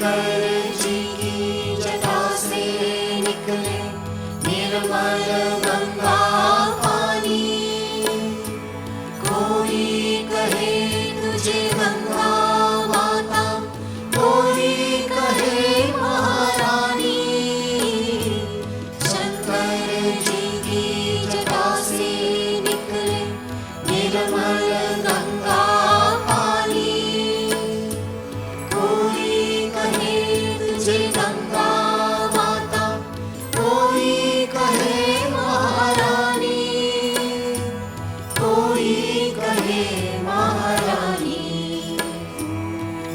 जी की जटा से निकले निर्मल गंगा पानी। कोई कहे तुझे गंगा माता, कोई कहे महारानी। शंकर जी की जटा से निकले निर्मल गंगा पानी। कोई कहे तुझे गंगा माता, कोई कहे महारानी, कोई कहे महारानी।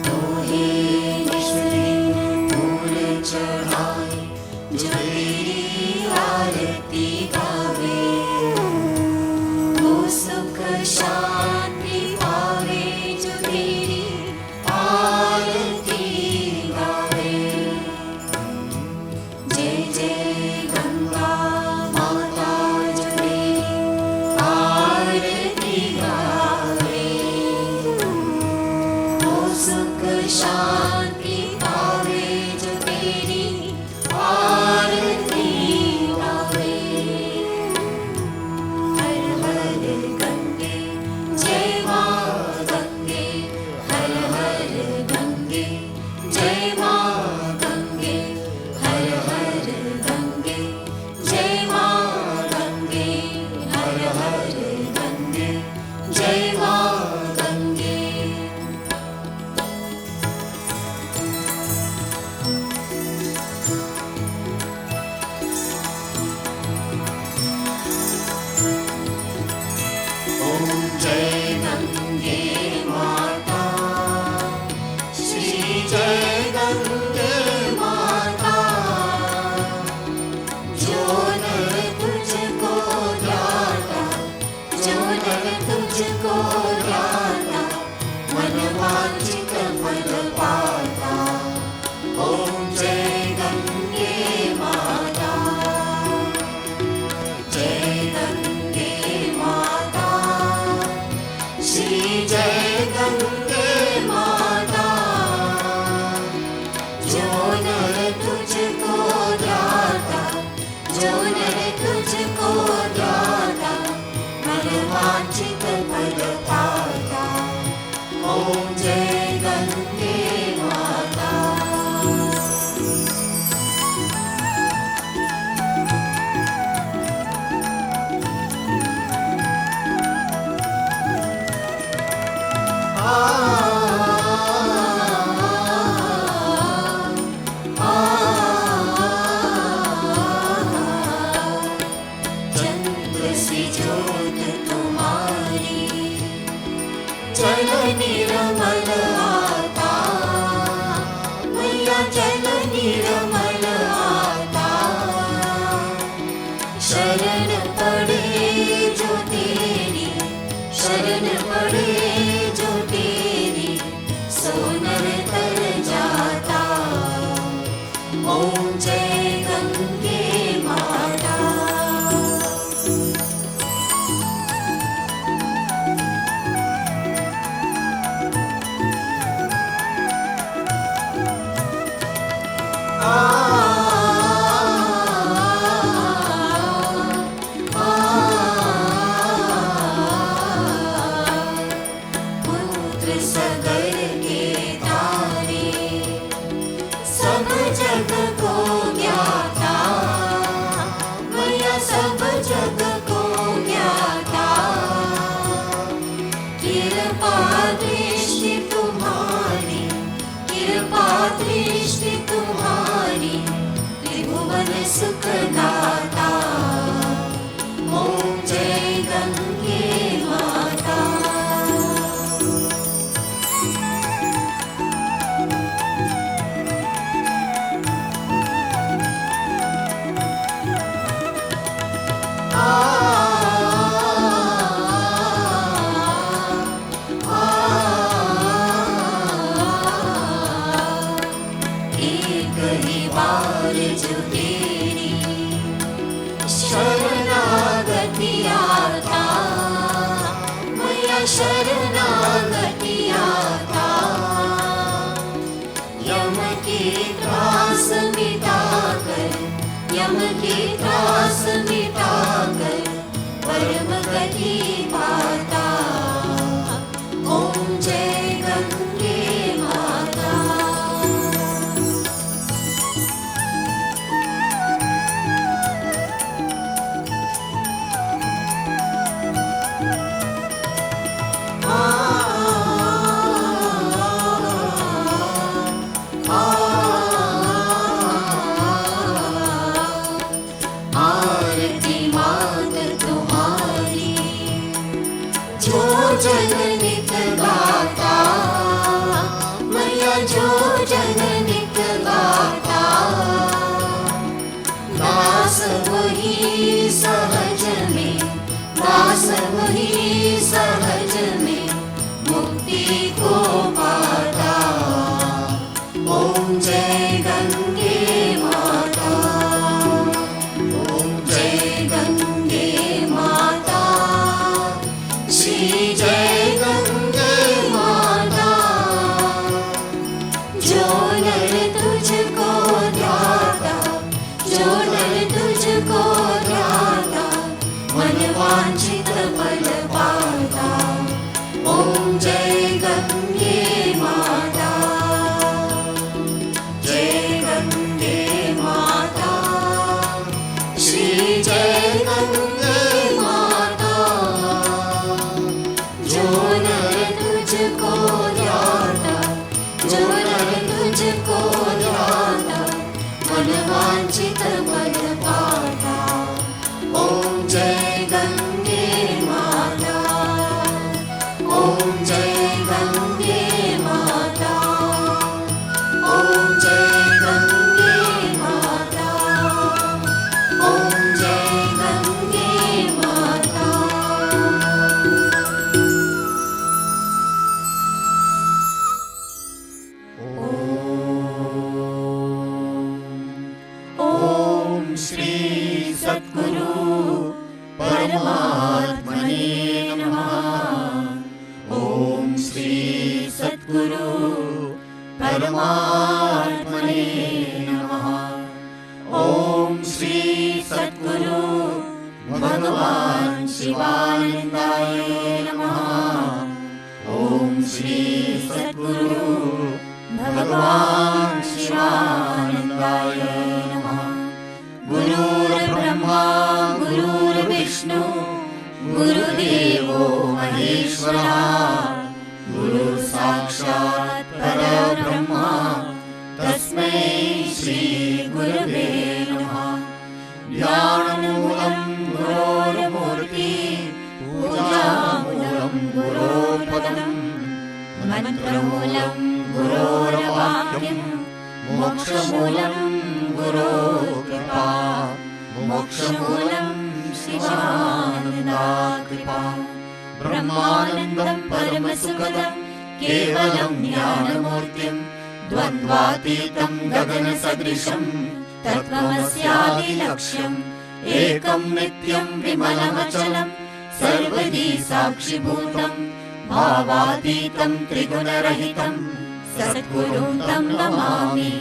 तोहे निश्चय फूल चढ़ाए जो तेरी आरती गावे, वो सुख शांति पावे जो तेरी आरती गावे। जय जय गंगा माता जो तेरी आरती गावे, वो सुख शांति पावे जो तेरी आरती गावे। हर हर गंगे जय माँ गंगे, हर हर गंगे जय माँ गंगे, हर हर गंगे जय माँ गंगे, हर हर गंगे जय माँ गंगे। ओम जय गंगे माता, श्री जय गंगे माता। जो नर तुझको ध्याता, जो नर तुझको ध्याता, मन वांछित फल पाता। ओम जय गंगे माता, जय गंगे माता, श्री जय गंगे माता। जो नर तुझको ध्याता, जो नर तुझको ध्याता, मन वांछित फल पाता। ओम जय गंगे माता। चंद्र सी ज्योत तुम्हारी, जल निर्मल आता। मैया जल निर्मल आता। शरण पड़े जो तेरी, शरण पड़े जो तेरी, सोनर तर जाता। ओम जय गंगे माता। पुत्र सगर के तारे, सब जग को ज्ञाता। मैया सब जग को ज्ञाता। कृपा दृष्टि तुम्हारी, कृपा दृष्टि तुम्हारी, त्रिभुवन सुख दाता। ओम जय गंगे माता। एक ही बार जो तेरी शरणागति आता, मैया शरणागति आता। यम की जो जन निकलाता, दास वही सहज में, दास वही सहज में मुक्ति को पाता। ओम जय गंगे माता, ओम जय गंगे माता, श्री जय गंगे माता। जो नर तुझको ध्याता, जो नर तुझको ध्याता, मन वांछित फल पाता। ओम जय गंगे माता, जय गंगे माता, श्री जय गंगे माता। जो नर तुझको ध्याता, जो नर तुझको ध्याता, मन वांछित फल पाता। ओम जय गंगे माता, ओम जय गंगे माता, ओम जय गंगे माता, ओम जय गंगे माता। ओम श्री सद्गुरु परमात्मने नमः। ओम श्री सद्गुरु परमात्मने नमः। ओम श्री सद्गुरु भगवान शिवानंदाय नमः। ओम श्री सद्गुरु भगवान शिवानंदाय नमः। गुरुर्ब्रह्मा गुरुर्विष्णु गुरुदेवो महेश्वरः। गुरु साक्षात् परब्रह्म तस्मै श्री गुरवे नमः। ज्ञानमूलं गुरोर्मूर्ति, पूजामूलं गुरोर्पदम्, मंत्रमूलं गुरोर्वाक्यं, मोक्षमूलं गुरोर्कृपा। मोक्षमूलं शिवानन्दाकृपा। ब्रह्मानन्दं परमसुखदं केवलं ज्ञानमूर्तिं, द्वन्द्वातीतं गगनसदृशं तत्त्वमस्यादिलक्ष्यम्। एकं नित्यं विमलमचलं सर्वदी साक्षिभूतं, भावातीतं त्रिगुणरहितं सद्गुरुं तं नमामि।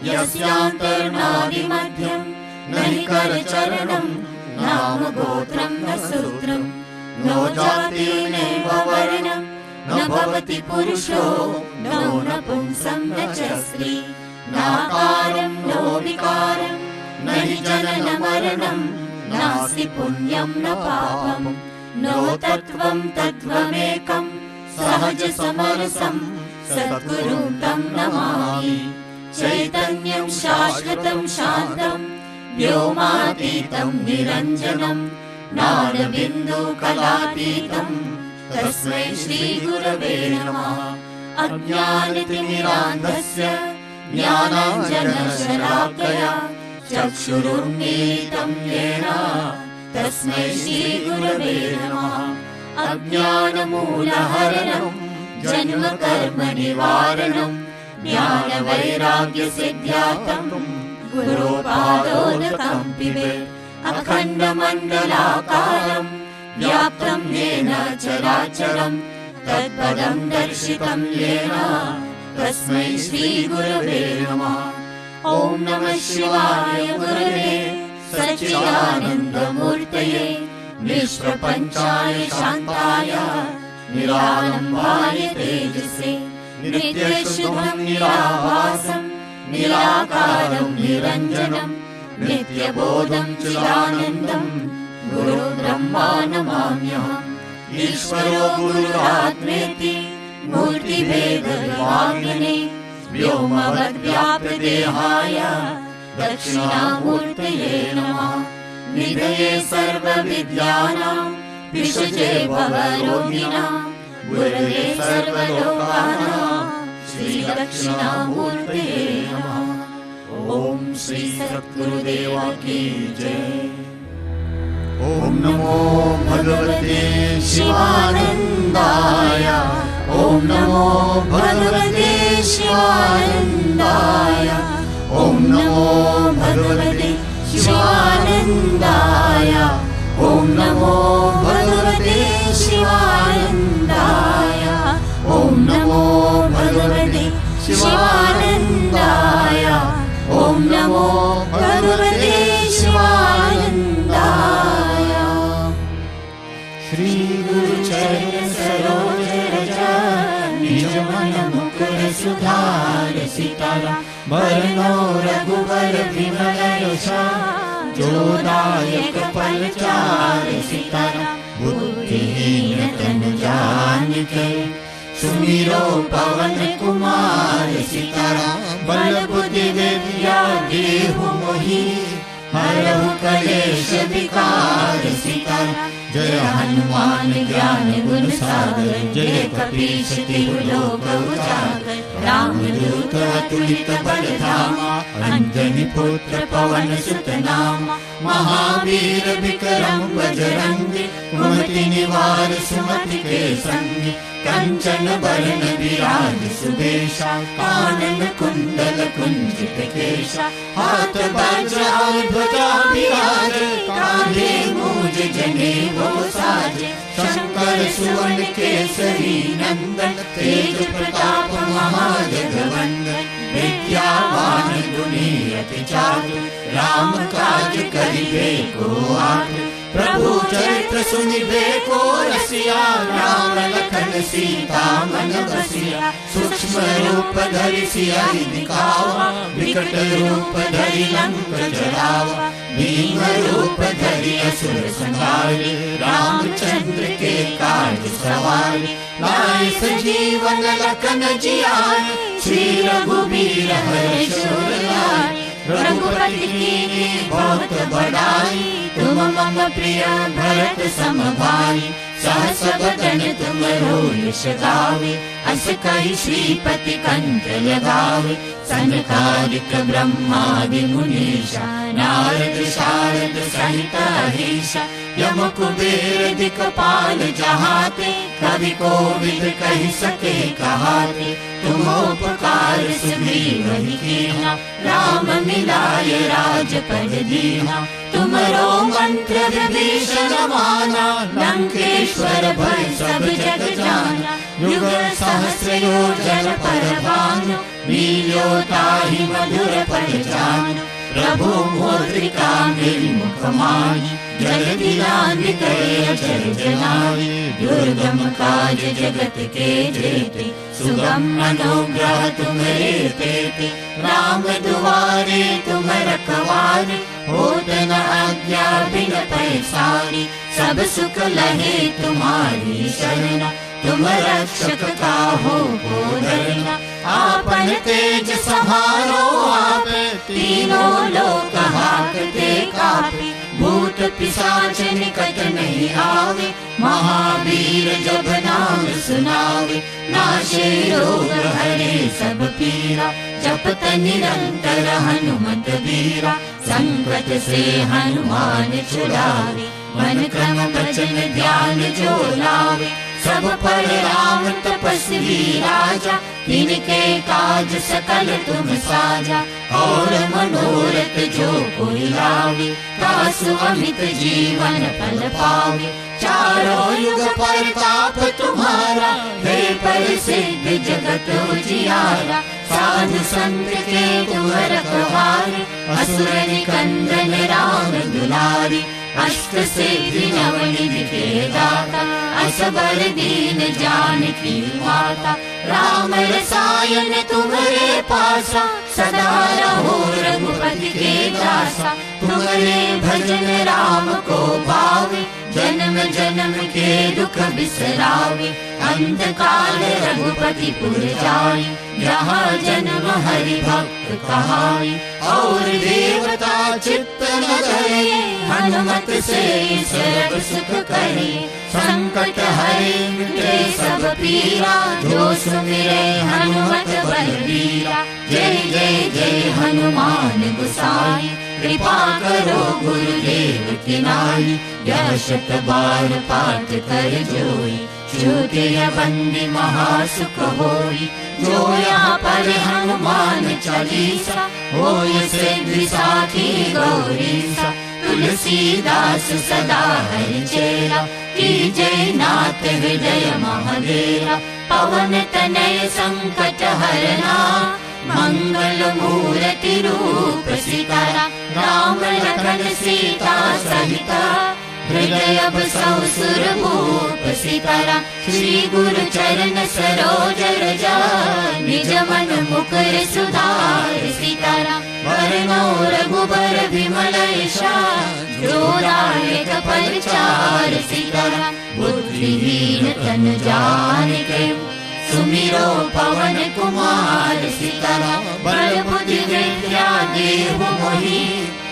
यस्यान्तर्नादिमध्यं न हि करचरणं, नाम गोत्रं न सूत्रं, नो जातिर्नैव वर्णं, न भवति पुरुषो नो नपुंसं न च स्त्री। नाकारं नो विकारं, न हि जननमरणं, नास्ति पुण्यं न पापं, नो तत्त्वं तत्त्वमेकं, सहजसमरसं सद्गुरुं तं नमामि। चैतन्यं शाश्वतं शान्तं व्योमातीतं निरञ्जनं, ज्ञानबिन्दुकलातीतं तस्मै श्रीगुरवे नमः। अज्ञानतिमिरान्धस्य ज्ञानाञ्जनशलाकया चक्षुरुन्मीलितं येन तस्मै श्रीगुरवे नमः। अज्ञानमूलहरणं जन्मकर्मनिवारणं, ज्ञानवैराग्यसिद्ध्यार्थं गुरोपादोदकं पिबेत्। अखण्डमण्डलाकारं व्याप्तं येन चराचरं, तत्पदं दर्शितं येन तस्मै श्रीगुरवे नमः। ॐ नमः शिवाय गुरवे सच्चिदानन्दमूर्तये, निष्प्रपञ्चाय शान्ताय निरालम्बाय तेजसे, नित्यशुद्धं निराभासं निराकारं निरञ्जनं, नित्यबोधं चिदानन्दं गुरुब्रह्मा नमाम्यहम्। ईश्वरो गुरुरात्मेति मूर्तिभेदविभागिने, व्योमवद्व्याप्तदेहाय दक्षिणामूर्तये नमः। निधये सर्वविद्यानां विषजे भवरोगिणां, गुरवे सर्वलोकानां श्रीदत्तात्रेयाय दक्षिणामूर्ते नमः। ओम श्री सद्गुरुदेव की जय। ओम नमो भगवते शिवानंदाय ओम नमो भगवते शिवानंदाय ओम नमो भगवते शिवानंदाय ओम नमो भगवते शिवानंदाय ओम नमो भगवते शिवानंदाय ओम नमो भगवते शिवानंदाय। श्री गुरु चरण सरोज रज निज मन मुकुर सुधार सीताराम बरनो रघुबर विमल यश जो दायक फलचार सीताराम बुद्धिहीन तनु जानिके सुमिरो पवन कुमार सीताराम बल बुद्धि विद्या देहु मोहि हरहु कलेश विकार सीताराम जय हनुमान ज्ञान गुण सागर जय कपीश तिहु लोक उजागर रामदूत अतुलित बल धामा अंजनी पुत्र पवन सुत नामा महावीर विक्रम बजरंगी कुमति निवार सुमति के संगी कंचन बरन विराज सुबेशा कानन कुंडल कुंजित केशा हाथ वज्र ध्वजा विराज कांधे मूज जनेऊ साजे शंकर सुवन केसरी नंदन तेज प्रताप महाजगवंदन विद्यावान गुणी अति चातुर राम काज करिबे को आतुर प्रभु चरित्र सुनिबे को रसिया राम लखन सीता मन बसिया सूक्ष्म रूप धरि सियाहि दिखावा विकट रूप धरि लंक जरावा भीम रूप धरि असुर संहारे रामचंद्र के काज सवारे लाए सजीवन लखन जियाए श्री रघुबीर हर्ष उर लाए रघुपति कीन्ही बहुत बड़ाई तुम मम प्रिय भरत सम भाई सहस बदन तुमरो यश गावे अस कहि श्रीपति कंठ लगावे सनकादिक ब्रह्मादि मुनीषा नारद शारद सहित अहीशा यम कुबेर दिक्पाल जहाते कवि कोविद कहि सके कहाते तुम उपकार सुग्रीव ही कीन्हा राम मिलाए राजपद दीन्हा तुमरो मंत्र विभीषण माना लंकेश्वर भय सब जग जाना युग सहस्र योजन पर भानु लील्यो ताहि मधुर फल जानु प्रभु मुद्रिका मेरी मुख माही जल्दी लांग करे अचर जनाई दुर्गम काज जगत के जेते सुगम अनुग्रह तुम्हारे तेते राम दुआरे तुम रखवारे होत न आज्ञा बिन पैसारी सब सुख लहे तुम्हारी शरणा तुम रक्षक काहू को डरना आपन तेज सहारो आप तीनों लोक हाकते कापे भूत पिशाच निकट नहीं आवे महावीर जब नाम सुनावे नाशे रोग हरे सब पीरा जपत निरंतर हनुमत वीरा संकट से हनुमान छुड़ावे मन क्रम वचन ध्यान जो लावे सब पर राम तपस्वी राजा तिनके काज सकल तुम साजा और मनोरथ जो कोई लावे तासु अमित जीवन फल पावे चारों युग प्रताप तुम्हारा हे प्रसिद्ध जगत उजियारा साधु संत के तुम रखवारे असुर निकंदन राम दुलारे अष्ट सिद्धि नवनिधि के दाता असबर दीन जानकी माता राम रसायन तुम्हारे पासा सदा रहो रघुपति के दासा तुम्हारे भजन राम को पावे जन्म जन्म के दुख बिसरावे अंत काल रघुपति पुर जाई जहाँ जन्म हरि भक्त कहाई। और देवता चित्त न धरे, हनुमत से सर्व सुख करे। संकट हरे मिटे सब पीरा, जो सुमिरे हनुमत बलबीरा। जय जय जय हनुमान गोसाई, कृपा करो गुरुदेव की नाई। यह शत बार पाठ कर जोई, छूटे बंदी महासुख होई। जो यहाँ पर हनुमान चालीसा, होय सिद्धि साखी गौरीसा। तुलसीदास सदा हरिचेरा, की जय नाथ हृदय महादेवा। पवन तनय संकट हरना, मंगल मूर्ति रूप सीतारा। राम लखन सीता सहिता, हृदय बसौ सुरभूप सीतारा। श्री गुरु चरण सरोज रजा, निज मन मुकुर सुधार सीतारा। वरनौ रघुबर विमल यशा, जो दायक परिचार सीतारा। बुद्धिहीन तन जानिके, सुमिरो पवन कुमार सीतारा। बल बुद्धि विद्या देहु मोहि,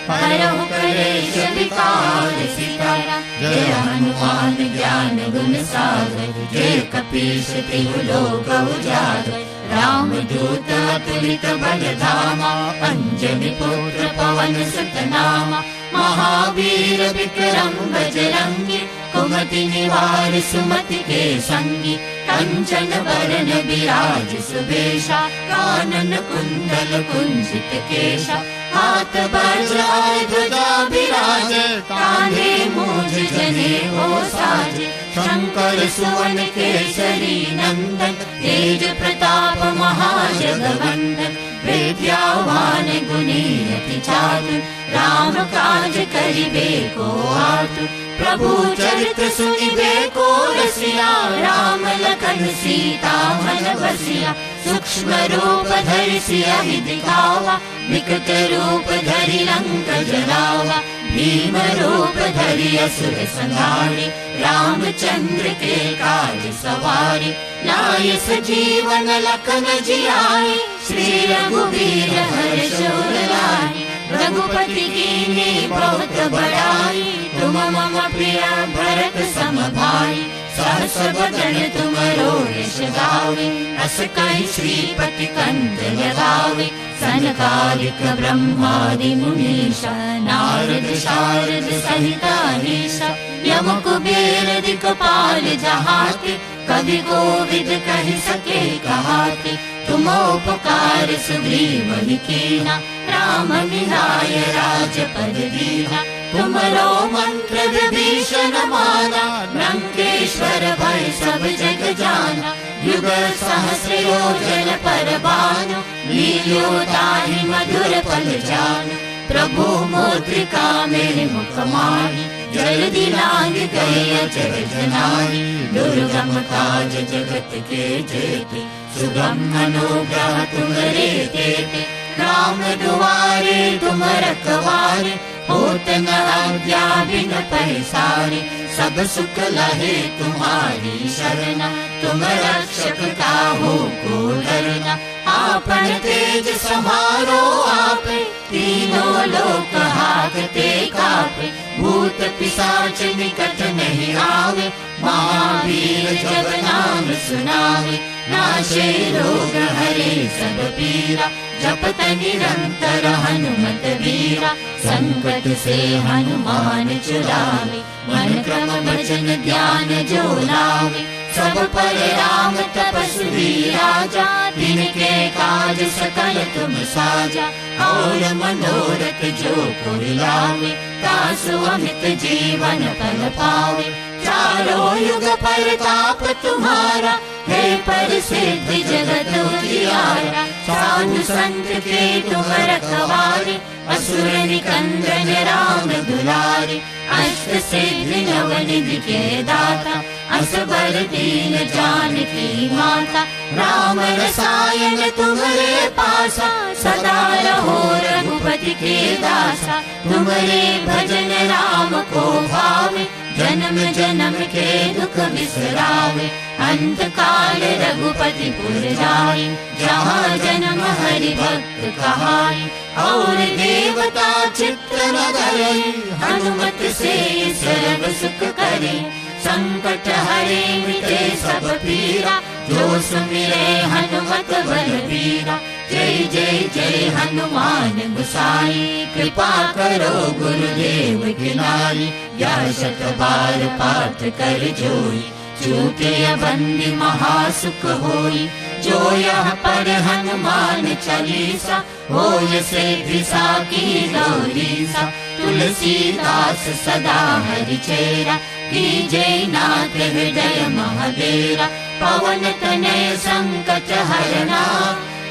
हरहु कलेश विकार सीतारा। जय हनुमान ज्ञान गुण सागर, जय कपीश तिहु लोक उजागर। राम दूत अतुलित बल धामा, अंजनी पुत्र पवन सुत नामा। महावीर विक्रम बजरंगी, कुमति निवार सुमति के संगी। कंचन बरन बिराज सुबेशा, कानन कुंडल कुंजित केशा। हाथ वज्र ध्वजा बिराजे, कांधे मूंज जनेऊ साजे। शंकर सुवन केसरी नंदन, तेज प्रताप महाजगवंदन। विद्यावान गुणी अति चातुर, राम काज करिबे को आतुर। प्रभु चरित्र सुनिबे को रसिया, राम लखन सीता मन बसिया। सूक्ष्म रूप धरि सियहि दिखावा, विकट रूप धरि लंक जलावा। भीम रूप धरि असुर संहारे, रामचंद्र के काज सवारे। लाए सजीवन लखन जियाए, श्री रघुवीर हर्ष उर लाए। रघुपति कीन्ही बहुत बड़ाई, तुम मम प्रिय भरत सम भाई। सहस बदन तुमरो यश गावे, अस कहि श्रीपति कंठ लगावे। सनकादिक ब्रह्मादि मुनीषा, नारद शारद सहित अहीसा। यम कुबेर दिक्पाल जहाते, कवि कोविद कहि सके कहाते। तुम उपकार सुग्रीव ही कीना, राम मिलाय राजपद दीना। तुमरो मंत्र विभीषण माना, लंकेश्वर भय सब जग जाना। युग सहस्र योजन पर भानु, लील्यो ताहि मधुर फल जानु। प्रभु मुद्रिका मेरे मुख माहि, जल्दी लांग गए अचर जनाहि। दुर्गम काज जगत के जेते, सुगम अनुग्रह तुम्हारे तेते। राम दुआरे तुम रखवारे, होत न आज्ञा बिन पैसारे। सब सुख लहे तुम्हारी शरणा, तुम रक्षक काहू को डरना। आपन तेज समारो आपे, तीनों लोक हाकते कापे। भूत पिशाच निकट नहीं आवे, महावीर जब नाम सुनावे। नाशे रोग हरे सब पीरा, जपत निरंतर हनुमत वीरा। संकट से हनुमान छुड़ावे, मन क्रम वचन ध्यान जो लावे। सब पर राम तपस्वी राजा, तिनके काज सकल तुम साजा। और मनोरथ जो कोई लावे, तासु अमित जीवन फल पावे। चारों युग परताप तुम्हारा, है प्रसिद्ध जगत उजियारा। साधु संत के तुम रखवारे, असुर निकंदन राम दुलारे। अष्ट सिद्धि नव निधि के दाता, असबर दीन जानकी माता। राम रसायन तुम्हारे पासा, सदा रहो रघुपति के दासा। तुम्हारे भजन राम को भावे, जन्म जन्म के दुख बिसरावे। अंत काल रघुपति पुर जाई, जहाँ जन्म हरि भक्त कहाई, और देवता चित्त न धरे, हनुमत से सर्व सुख करे। संकट हरे मिटे सब पीरा, जो सुमिरे हनुमत बलबीरा। जय जय जय हनुमान गोसाई, कृपा करो गुरुदेव की नाई। या शत बार पाठ कर जोई, छूटे बंदी महासुख होई। जो यह पर हनुमान चालीसा, होय सिद्धि साकी गौरीसा। तुलसीदास सदा हरि चेरा, कीजे नाथ हृदय महादेरा। पवन तनय संकट हरना,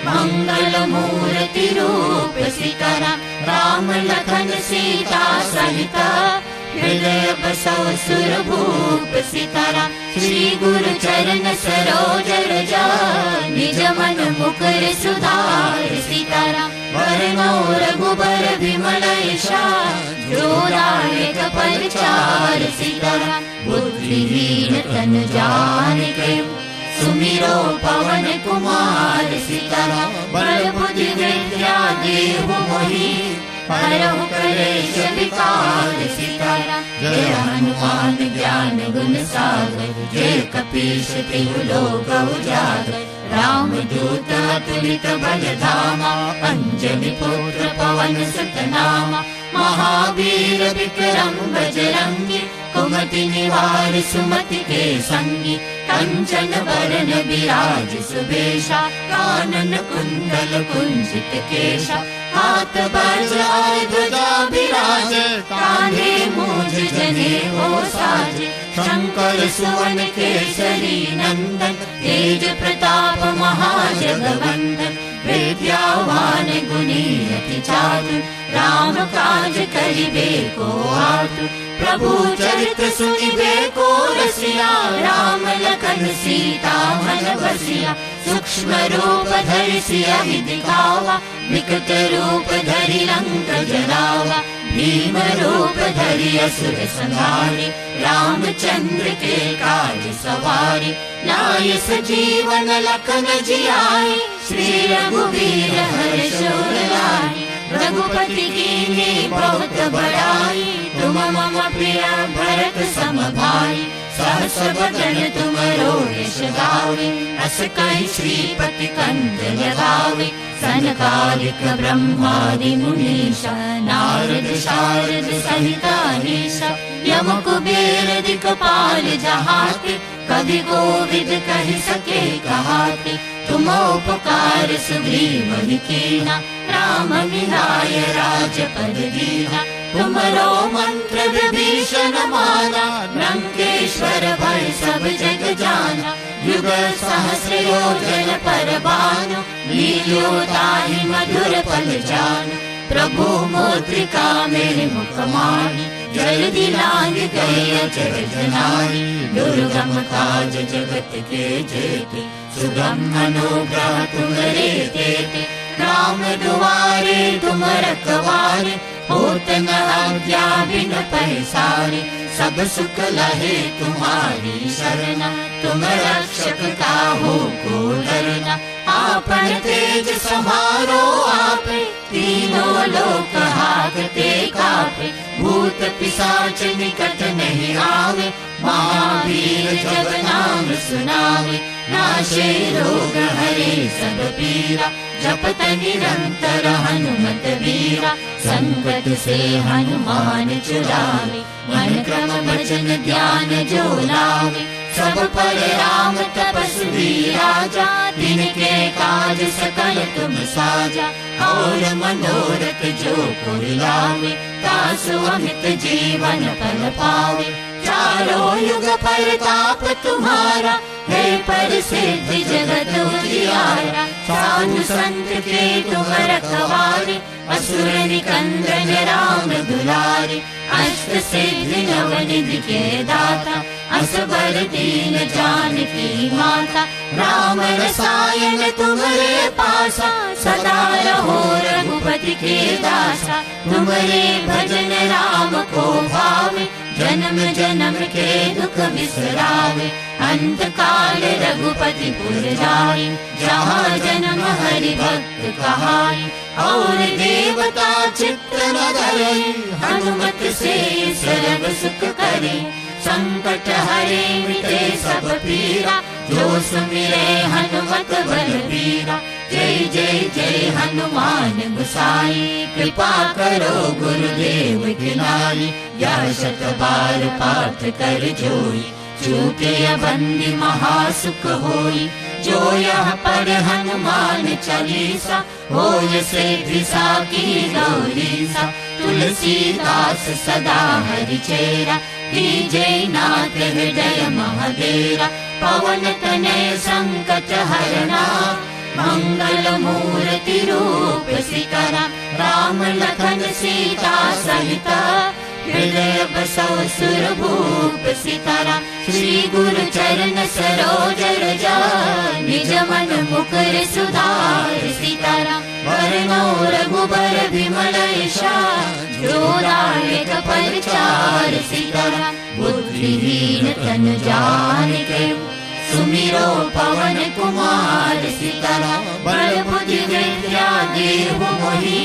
मंगल मूर्ति रूप सिकरा। राम लखन सीता सहिता, हृदय बसव सुर भूप सितारा। श्री गुरु चरण सरोज रजा, निज मन मुकुर सुधार सितारा। वरनौ रघुबर विमल यशा, जोदायक परिचार सितारा। बुद्धिहीन तन जानिके, सुमिरो पवन कुमार सितारा। बल बुद्धि विद्या देहु मोहि, हरहु कलेश विकार सितारा। जय हनुमान ज्ञान गुण सागर, जय कपीश तिहु लोक उजागर। राम दूत अतुलित बल धामा, अंजनी पुत्र पवन सुत नामा। महावीर विक्रम बजरंगी, कुमति निवार सुमति के संगी। कंचन बरन विराज सुबेशा, कानन कुंडल कुंजित केशा। हाथ वज्र ध्वजा विराज, कांधे मूंज जनेऊ साज। शंकर सुवन केसरी नंदन, तेज प्रताप महाजगवंदन। विद्यावान गुणी अति चातुर, राम काज करिबे को आतुर। प्रभु चरित्र सुनिबे को रसिया, राम लखन सीता मन बसिया। सूक्ष्म रूप धरि सियहि दिखावा, विकट रूप धरि लंक जलावा। भीम रूप धरि असुर संहारे, रामचंद्र के काज सवारे। लाए सजीवन लखन जियाए, श्री रघुवीर हर्ष उर लाए। रघुपति कीन्ही बहुत बड़ाई, तुम मम प्रिय भरत सम भाई। सहस बदन तुमरो यश गावे, अस कहि श्रीपति कंठ लगावे। सनकादिक ब्रह्मादि मुनीषा, नारद शारद सहित अहीशा। यम कुबेर दिक्पाल जहाते, कवि कोविद कहि सके कहाते। तुम उपकार सुग्रीव कीना, राम मिलाय राजपद दीना। तुमरो मंत्र विभीषण माना, लंकेश्वर भय सब जग जाना। युग सहस्र योजन पर भानु, लील्यो ताहि मधुर फल जानु। प्रभु मुद्रिका मेरे मुख माही, जल्दी लांग गए अचरज नाहि। दुर्गम काज जगत के जेते, सुगम अनुग्रह तुम्हारे तेते। राम दुआरे तुम रखवारे, होत न आज्ञा बिन पैसारे। सब सुख लहे तुम्हारी शरणा, तुम रक्षक काहू को डरना। आपन तेज समारो आपे, तीनों लोक हाकते कापे। भूत पिशाच निकट नहीं आवे, महावीर जब नाम सुनावे। नाशे रोग हरे सब पीरा, जपत निरंतर हनुमत वीरा। संकट से हनुमान छुड़ावे, मन क्रम वचन ध्यान जो लावे। सब पर राम तपस्वी राजा, तिनके काज सकल तुम साजा। और मनोरथ जो कोई लावे, तासु अमित जीवन फल पावे। चारों युग परताप तुम्हारा, है प्रसिद्ध जगत उजियारा। साधु संत के तुम रखवारे, असुर निकंदन राम दुलारे। अष्ट सिद्धि नवनिधि के दाता, असबर दीन जानकी माता। राम रसायन तुम्हारे पासा, सदा रहो रघुपति रघुपति के दासा, तुम्हारे भजन राम को भावे, जन्म जन्म के दुख बिसरावे। अंत काल रघुपति पुर जाई, जहाँ जन्म हरि भक्त कहाई। और देवता चित्त न धरे, हनुमत से सर्व सुख करे। संकट हरे मिटे सब पीरा, जो सुमिरे हनुमत बलबीरा। जय जय जय हनुमान गोसाई, कृपा करो गुरुदेव की नाई। यह शत बार पाठ कर जोई, चूके बंदी महासुख होई। जो यह पर हनुमान चालीसा, होय सिद्धि साकी गौरीसा। तुलसीदास सदा हरि चेरा, जय नाथ हृदय महादेरा। पवन तनय संकट हरना, मंगल मूर्ति रूप सिकरा। राम लखन सीता सहिता, हृदय बसौ सुरभूप सितारा। श्री गुरु चरण सरोज रजा, निज मन मुकुर सुधार सितारा। वरनौ रघुबर विमल यशा, जोदायक परिचार सितारा। बुद्धिहीन तन जानिके, सुमिरो पवन कुमार सितारा। बल बुद्धि विद्या देहु मोहि,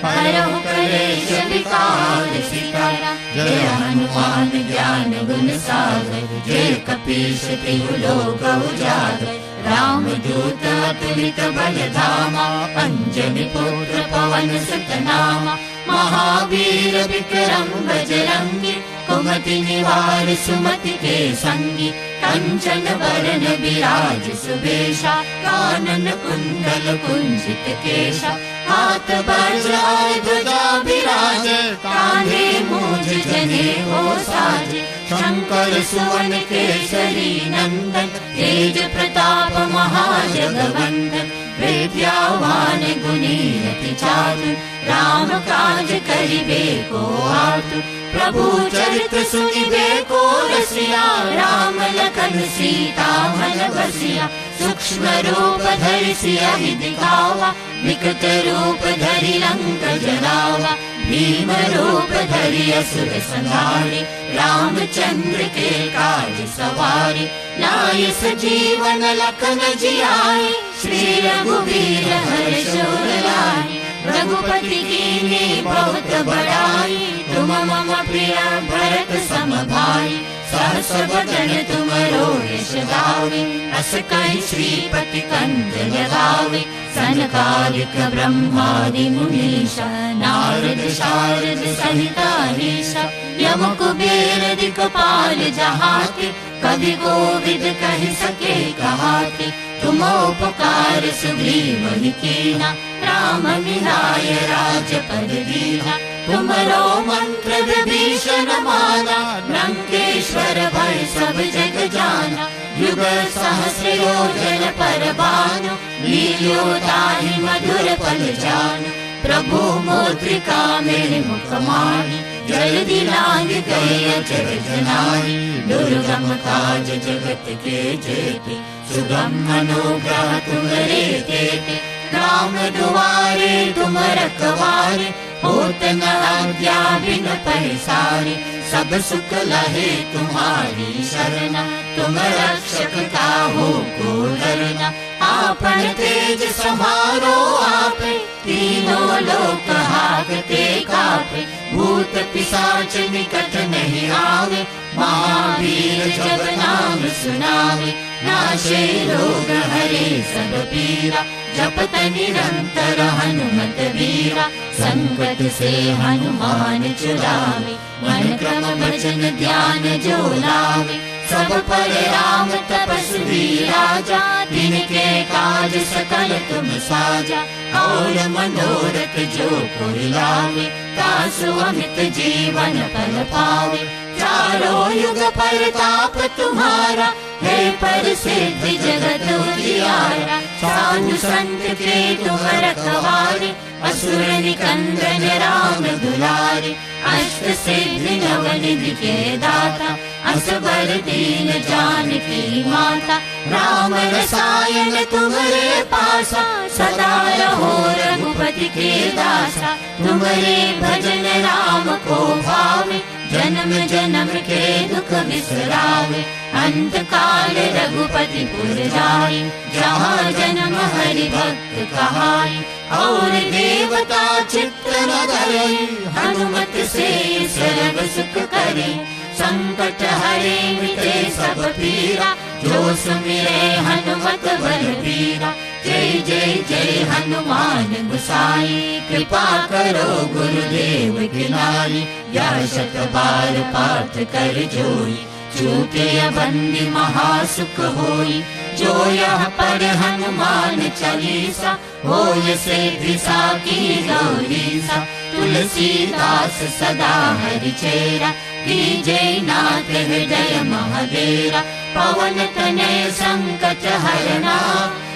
हरहु कलेश विकार सितारा। जय हनुमान ज्ञान गुण सागर, जय कपीश तिहु लोक उजागर। राम दूत अतुलित बल धामा, अंजनी पुत्र पवन सुत नामा। महावीर विक्रम बजरंगी, कुमति निवार सुमति के संगी। कंचन बरन विराज सुबेशा, कानन कुंडल कुंजित केशा। हाथ वज्र ध्वजा विराज, कांधे मूंज जनेऊ साज। शंकर सुवन केसरी नंदन, तेज प्रताप महाजगवंदन। विद्यावान गुणी अति चातुर, राम काज करिबे को आतुर। प्रभु चरित्र सुनिबे को रसिया, राम लखन सीता मन बसिया। सूक्ष्म रूप धरि सियहि दिखावा, विकट रूप धरि लंक जलावा। भीम रूप धरि असुर संहारे, रामचंद्र के काज सवारे। लाए सजीवन लखन जियाए, श्री रघुवीर हर्ष उर लाए। रघुपति कीन्ही बहुत बड़ाई, तुम मम प्रिय भरत सम भाई। सहस बदन तुमरो यश गावे, अस कहि श्रीपति कंठ लगावे। सनकादिक ब्रह्मादि मुनीषा, नारद शारद सहित अहीसा। यम कुबेर दिक्पाल जहाते, कवि कोविद कहि सके कहाते। तुम उपकार सुग्रीव ही कीना, राम मिलाय राजपद दीना। तुमरो मंत्र विभीषण माना, लंकेश्वर भय सब जग जाना। युग सहस्र योजन पर भानु, लील्यो ताहि मधुर फल जानु। प्रभु मुद्रिका मेरे मुख माहि, जल्दी लांग गए अचरज नाहि। दुर्गम काज जगत के जेते, सुगम अनुग्रह तुम्हारे तेते। राम दुआरे तुम रखवारे, होत न आज्ञा बिन पैसारे। सब सुख लहे तुम्हारी शरणा, तुम रक्षक काहू को डरना। आपन तेज समारो आपे, तीनों लोक हाकते कापे। भूत पिशाच निकट नहीं आवे, महावीर जब नाम सुनावे। नाशे रोग हरे सब पीरा, जपत निरंतर हनुमत वीरा। संकट से हनुमान छुड़ावे, मन क्रम वचन ध्यान जो लावे। सब पर राम तपस्वी राजा, तिनके काज सकल तुम साजा। और मनोरथ जो कोई लावे, तासु अमित जीवन फल पावे। चारों युग परताप तुम्हारा, है प्रसिद्ध जगत उजियारा। साधु संत के तुम रखवारे, असुर निकंदन राम दुलारे। अष्ट सिद्धि नवनिधि के दाता, असबर दीन जानकी माता। राम रसायन तुम्हारे पासा, सदा रहो रघुपति रघुपति के दासा, तुम्हारे भजन राम को भावे, जन्म जन्म के दुख बिसरावे। अंत काल रघुपति पुर जाई, जहाँ जन्म हरि भक्त कहाई। और देवता चित्त न धरे, हनुमत से सर्व सुख करे। संकट हरे मिटे सब पीरा, जो सुमिरे हनुमत बलबीरा। जय जय जय हनुमान गोसाई, कृपा करो गुरुदेव की नाई। यह शत बार पाठ कर जोई, छूटे बंदी महासुख होई। जो यह पढ़ हनुमान चालीसा, होय सिद्धि साकी गौरीसा। तुलसीदास सदा हरि चेरा, कीजय नाथ हृदय महादेरा। पवन तनय संकट हरना,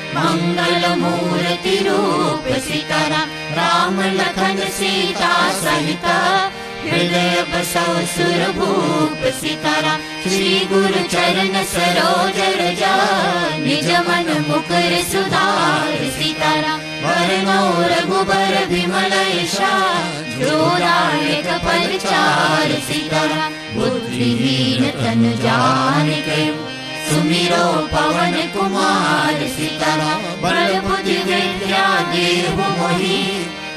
मंगल मूर्ति रूप सीतारा। राम लखन सीता सहिता, हृदय बसौ सुरभूप सीतारा। श्री गुरु चरण सरोज रजा, निज मन मुकुर सुधार सीतारा। वरनौ रघुबर विमल यशा, जो दायक परिचार सीतारा। बुद्धिहीन तनु जानिके, सुमिरो पवन कुमार सीतारा। बल बुद्धि विद्या देहु मोहि,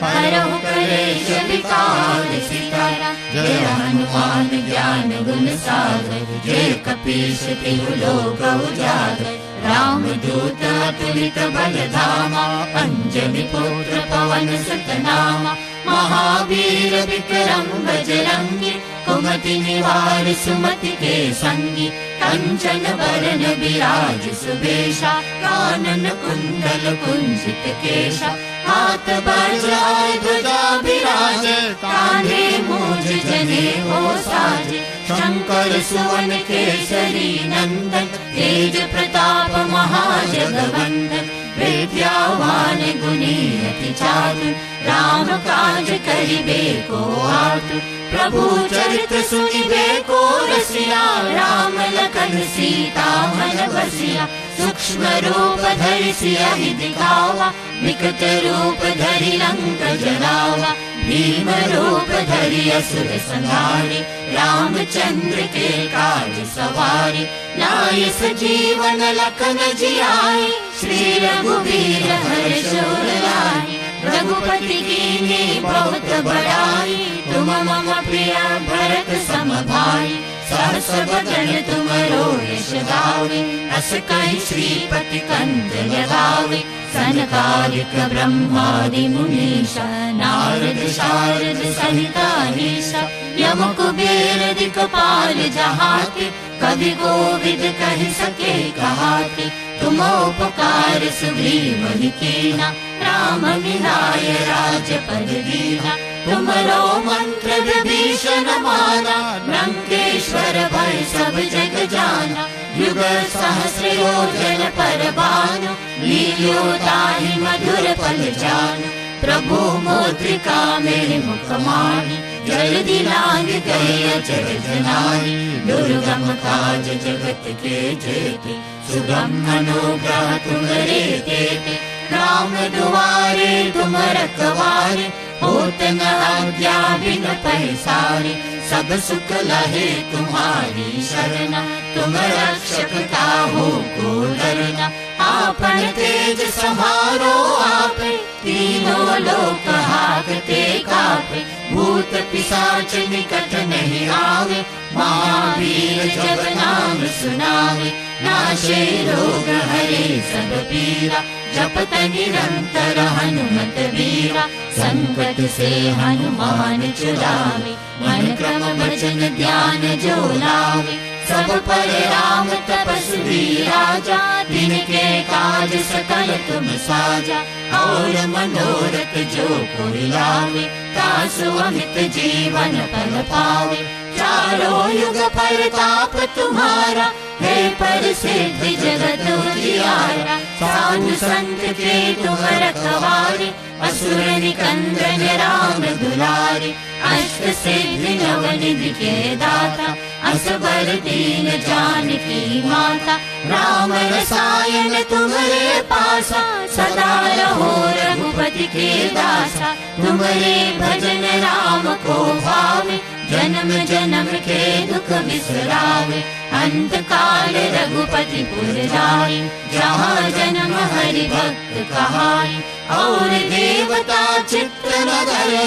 हरहु कलेश विकार सीतारा। जय हनुमान ज्ञान गुण सागर, जय कपीश तिहु लोक उजागर। राम दूत अतुलित बल धामा, अंजनी पुत्र पवन सुत नामा। महावीर विक्रम बजरंगी, कुमति निवार सुमति के संगी। कंचन बरन विराज सुबेशा, कानन कुंडल कुंजित केशा। हाथ बजाय ध्वजा विराजे, कांधे मूंज जनेऊ साजे। शंकर सुवन केसरी नंदन, तेज प्रताप महाजगवंदन। विद्यावान गुणी अति चातुर, राम काज करिबे को आतुर। प्रभु चरित्र सुनिबे को रसिया, राम लखन सीता मन बसिया। सूक्ष्म रूप धरि सियहि दिखावा, विकट रूप धरि लंक जलावा। भीम रूप धरि असुर संहारे, रामचंद्र के काज सवारे। लाए सजीवन लखन जियाए, श्री रघुवीर हर्ष उर लाए। रघुपति कीन्ही बहुत बड़ाई, तुम मम प्रिय भरत सम भाई। सहस बदन तुमरो यश गावे, अस कहि श्रीपति कंठ लगावे। सनकादिक ब्रह्मादि मुनीषा, नारद शारद सहित अहीसा। यम कुबेर दिक्पाल जहाते, कवि कोविद कहि सके कहाते। तुम उपकार सुग्रीव ही कीना, राम मिलाय राजपद दीना। तुमरो मंत्र विभीषण माना, लंकेश्वर भय सब जग जाना। युग सहस्र योजन पर भानु, लील्यो ताहि मधुर फल जानु। प्रभु मुद्रिका मेरे मुख माहि, जल्दी लांग गए अचरज नाहि। दुर्गम काज जगत के जेते, सुगम अनुग्रह तुम्हारे तेते। राम दुआरे तुम रखवारे, होत न आज्ञा बिन पैसारे। सब सुख लहे तुम्हारी शरणा, तुम रक्षक काहू को डरना। आपन तेज समारो आपे, तीनों लोक हाकते कापे। भूत पिशाच निकट नहीं आवे, महावीर जब नाम सुनावे। नाशे रोग हरे सब पीरा, जपत निरंतर हनुमत वीरा। संकट से हनुमान छुड़ावे, मन क्रम वचन ध्यान जो लावे। सब पर राम तपस्वी राजा, तिनके काज सकल तुम साजा। और मनोरथ जो कोई लावे, तासु अमित जीवन फल पावे। चारों युग परताप तुम्हारा, है प्रसिद्ध जगत उजियारा। साधु संत के तुम रखवारे, असुर निकंदन राम दुलारे। अष्ट सिद्धि नवनिधि के दाता, असबर दीन जानकी माता। राम रसायन तुम्हारे पासा, सदा रहो रघुपति के दासा। दासा तुम्हारे भजन राम को भावे जन्म जन्म के दुख बिसरावे अंत काल रघुपति पुर जाई जहाँ जन्म हरि भक्त कहाई और देवता चित्त न धरे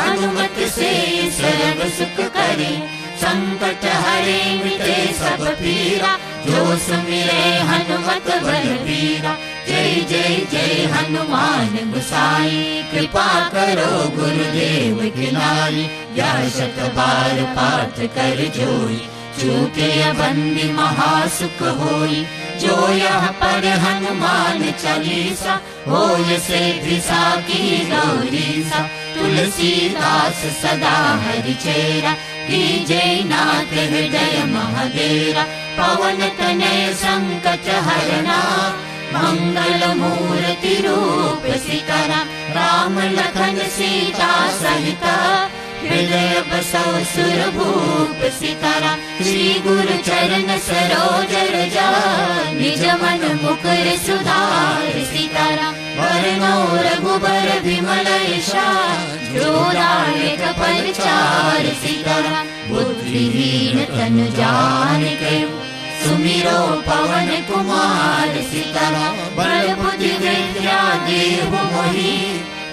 हनुमत से सर्व सुख करे संकट हरे मिटे सब पीरा जो सुमिरे हनुमत बलबीरा जय जय जय हनुमान गोसाई कृपा करो गुरुदेव की नाई या शत बार पाठ कर जोई चूके बंदी महासुख होई जो यह पर हनुमान चालीसा होय से दिशा की गौरीसा तुलसीदास सदा हरि चेरा की जय नाथ हृदय महादेरा पवन तनय संकट हरना मंगल मूर्ति रूप सीताराम राम लखन सीता सहिता हृदय बसौ सुरभूप सीताराम श्री गुरु चरण सरोज रजा निज मन मुकुर सुधार सीताराम वरनौ रघुबर विमल यश जोदायक परिचार सीताराम बुद्धिहीन तनु जानिके सुमिरो पवन कुमार सीताराम बल बुद्धि विद्या देहु मोहि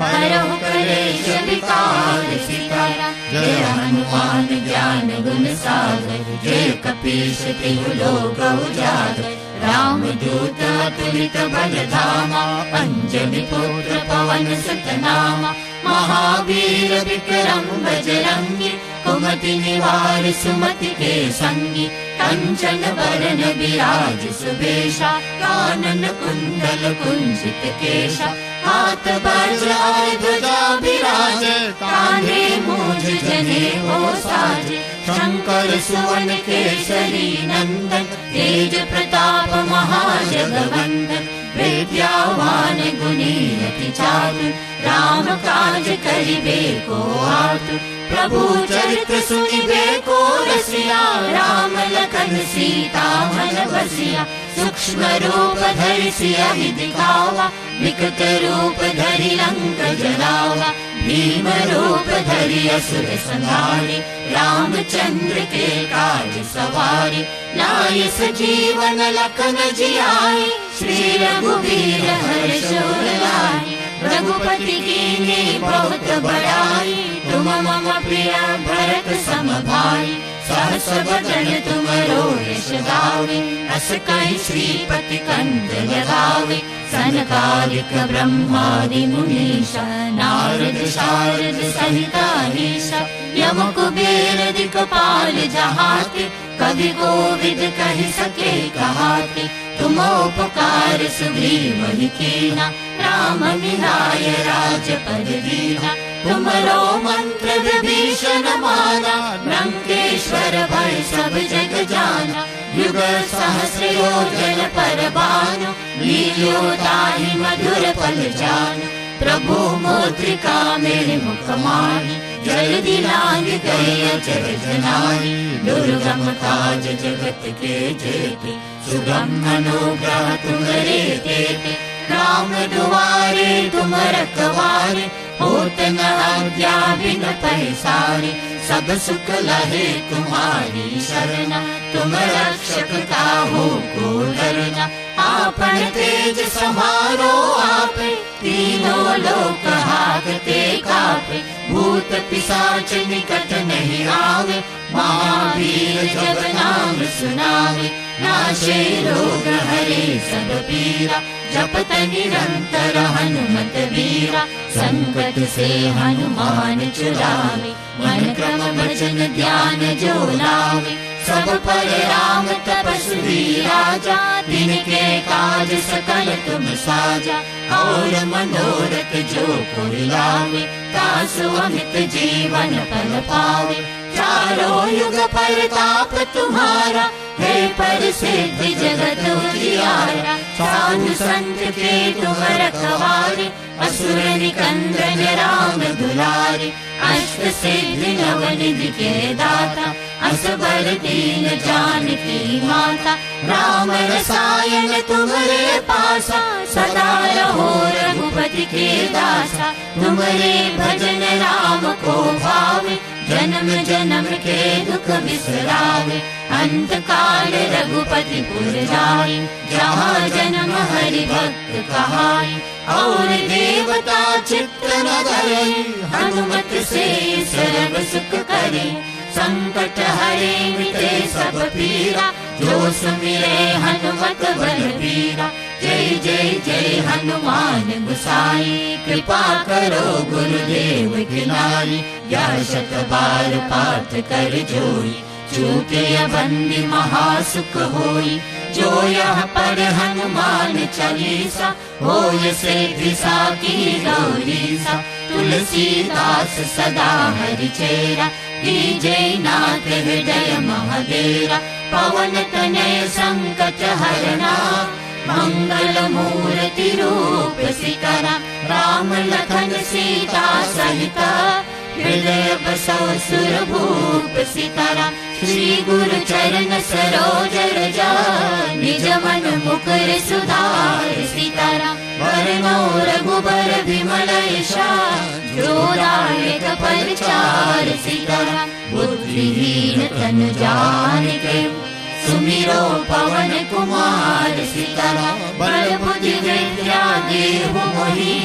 हरहु कलेश विकार सीताराम जय हनुमान ज्ञान गुण सागर जय कपीश तिहु लोक उजागर राम दूत अतुलित बल धामा अंजनी पुत्र पवन सुत नामा महावीर विक्रम बजरंगी कुमति निवार सुमति के संगी कंचन वरण विराज सुबेशा कानन कुंडल कुंजित केशा हाथ वज्र ध्वजा विराज कांधे मूंज जनेऊ साज शंकर सुवन केसरी नंदन तेज प्रताप महाजगवंदन विद्यावान गुणी अति चातुर राम काज करिबे को आतुर प्रभु चरित्र सुनिबे को रसिया राम लखन सीता मन बसिया सूक्ष्म रूप धरि सियहि दिखावा विकट रूप धरि लंक जलावा भीम रूप धरि असुर संहारे रामचंद्र के काज सवारे लाए सजीवन लखन जियाए श्री रघुवीर हर्ष उर लाए रघुपति कीन्ही बहुत बड़ाई तुम मम प्रिय भरत सम भाई सहस बदन तुमरो यश गावे अस कहि श्रीपति कंठ लगावे सनकादिक ब्रह्मादि मुनीषा नारद शारद सहित अहीशा यम कुबेर दिक्पाल जहाते कवि कोविद कहि सके कहाते तुम उपकार सुग्रीव ही कीना राम मिलाय राजपद दीना तुमरो मंत्र विभीषण माना लंकेश्वर भय सब जग जाना युग सहस्र योजन पर भानु लील्यो ताहि मधुर पल जानु प्रभु मुद्रिका मेरे मुख माही जल्दी लांग गए अचर जनानी दुर्गम काज जगत के जेते सुगम अनुग्रह तुम्हारे तेते राम दुआरे तुम रखवारे होत न आज्ञा बिन पैसारे सब सुख लहे तुम्हारी शरणा तुम रक्षक काहू को डरना आपन तेज समारो आपे तीनों लोक हाकते कापे भूत पिशाच निकट नहीं आवे महावीर जब नाम सुनावे नाशे रोग हरे सब पीरा जपत निरंतर हनुमत वीरा संकट से हनुमान छुड़ावे मन क्रम वचन ध्यान जो लावे सब पर राम तपस्वी राजा तिनके काज सकल तुम साजा और मनोरथ जो कोई लावे तासु अमित जीवन फल पावे चारों युग परताप तुम्हारा है प्रसिद्ध जगत उजियारा साधु संत के तुम रखवारे असुर निकंदन राम दुलारे अष्ट अष्ट सिद्धि नवनिधि के दाता असबर दीन जानकी माता राम रसायन तुम्हारे पासा सदा रहो रघुपति के दासा तुम्हारे भजन राम को भावे जन्म जन्म के दुख बिसरावे अंत काल रघुपति पुर जाई जहाँ जन्म हरि भक्त कहाई और देवता चित्त न धरे हनुमत से सर्व सुख करे संकट हरे मिटे सब पीरा जो सुमिरे हनुमत बलबीरा जय जय जय हनुमान गोसाई कृपा करो गुरुदेव की नाई या शत बार पाठ कर जोई चूके बंदी महासुख होई जो यह पर हनुमान चालीसा होय सिद्धि साकी गौरीसा तुलसीदास सदा हरि चेरा जय नाथ हृदय महादेरा पवन तनय संकट हरना मंगल मूर्ति रूप सिकरा राम लखन सीता सहिता हृदय बसो सुरभूप सिकरा श्री गुरु चरण सरोज रजा निज मन मुकुर सुधार सिकरा वरनो रघुबर विमल यशा जोदायक परिचार सिकरा बुद्धिहीन तन जानिके सुमिरो पवन कुमार सिकरा बल बुद्धि विद्या देहु मोहि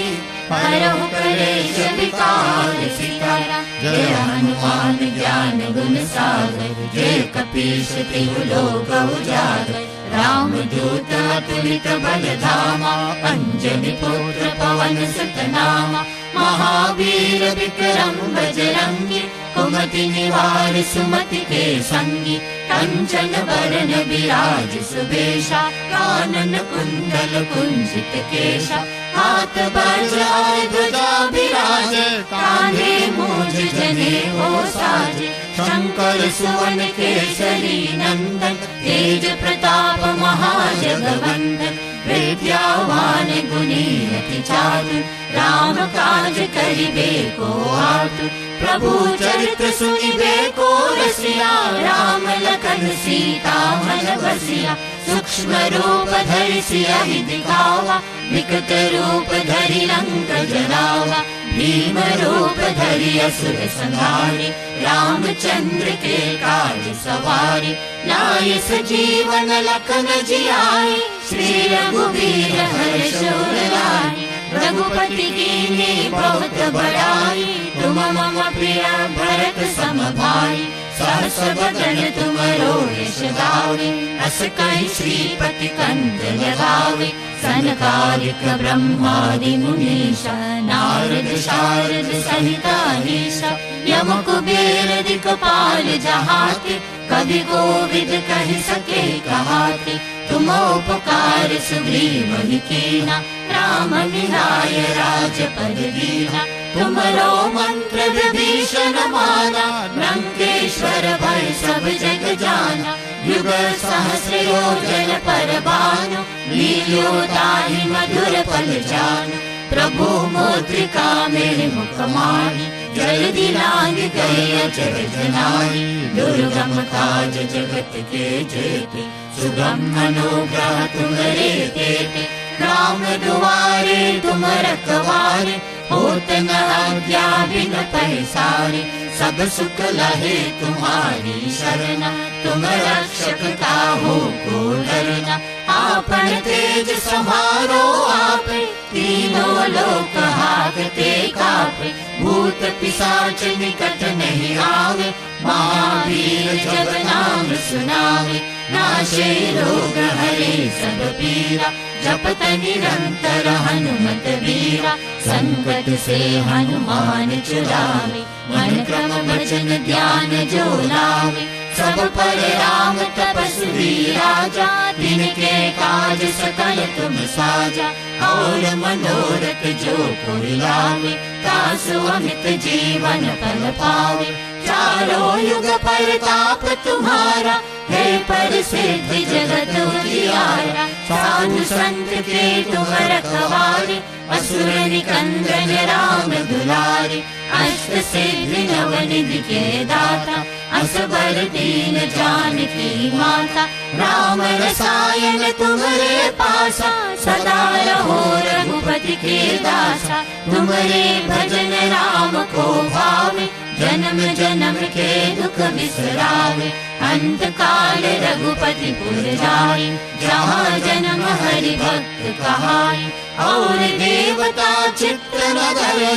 हरहु कलेश विकार सिकरा जय हनुमान ज्ञान गुण सागर जय कपीश तिहु लोक उजागर राम दूत अतुलित बल धामा अंजनी पुत्र पवन सुत नामा महावीर विक्रम बजरंगी कुमति निवार सुमति के संगी कंचन बरन विराज सुबेशा कानन कुंडल कुंजित केशा हाथ वज्र ध्वजा विराजे कांधे मूंज जने हो साजे शंकर सुवन केसरी नंदन तेज प्रताप महाजगवंदन विद्यावान गुणी अति चातुर राम काज करिबे को आतुर प्रभु चरित्र सुनिबे को रसिया राम लखन सीता मन बसिया सूक्ष्म रूप धरि सियहि दिखावा विकट रूप धरि लंक जलावा भीम रूप धरि असुर संहारे रामचंद्र के काज सवारे लाए सजीवन लखन जियाए श्री रघुवीर हर्ष उर लाए रघुपति कीन्ही बहुत बड़ाई तुम मम प्रिय भरत सम भाई सहस बदन तुमरो यश गावे अस कहि श्रीपति कंठ लगावे सनकादिक ब्रह्मादि मुनीषा नारद शारद सहित अहीशा यम कुबेर दिक्पाल जहाते कवि कोविद कहि सके कहाते तुम उपकार सुग्रीव कीना राम मिलाय राजपद दीना तुमरो मंत्र विभीषण माना लंकेश्वर भय सब जग जाना युग सहस्र योजन पर भानु लील्यो ताहि मधुर फल जानु प्रभु मुद्रिका मेरे मुख माही जल्दी लांग गए अचर जनाई दुर्गम काज जगत के जेते सुगम अनुग्रह तुम्हारे देते राम दुआरे तुम रखवारे होत न आज्ञा बिन पैसारे सब सुख लहे तुम्हारी शरणा तुम रक्षक काहू को डरना आपन तेज समारो आपे तीनों लोक हाकते कापे भूत पिशाच निकट नहीं आवे महावीर जब नाम सुनावे नाशे रोग हरे सब पीरा जपत निरंतर हनुमत वीरा संकट से हनुमान छुड़ावे मन क्रम वचन ध्यान जो लावे सब पर राम तपस्वी राजा तिनके काज सकल तुम साजा और मनोरथ जो कोई लावे तासु अमित जीवन फल पावे चारों युग परताप तुम्हारा है प्रसिद्ध जगत उजियारा साधु संत के तुम रखवारे असुर निकंदन राम दुलारे अष्ट सिद्धि नव निधि के दाता असबर दीन जानकी माता राम रसायन तुम्हारे पासा सदा रहो रघुपति के दासा तुम्हारे भजन राम को भावे जन्म जन्म के दुख बिसरावे अंत काल रघुपति पुर जाए जहाँ जन्म हरि भक्त कहाए और देवता चित्त न धरे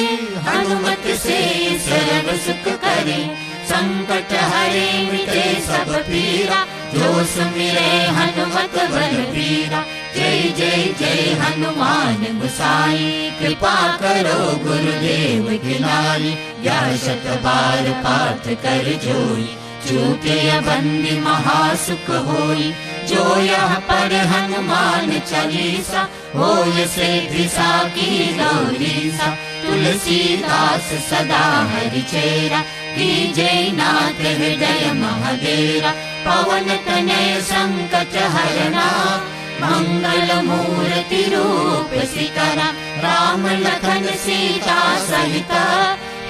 हनुमत से सर्व सुख करे संकट हरे मिटे सब पीरा जो सुमिरे हनुमत बलबीरा जय जय जय हनुमान गोसाई कृपा करो गुरुदेव की नाई या शत बार पाठ कर जोई छूटे बंदी महासुख होई जो यह पर हनुमान चालीसा होय सिद्धि साकी गौरीसा तुलसीदास सदा हरि चेरा कीजय नाथ हृदय महादेरा पवन तनय संकट हरना मंगल मूर्ति रूप सिकरा राम लखन सीता सहिता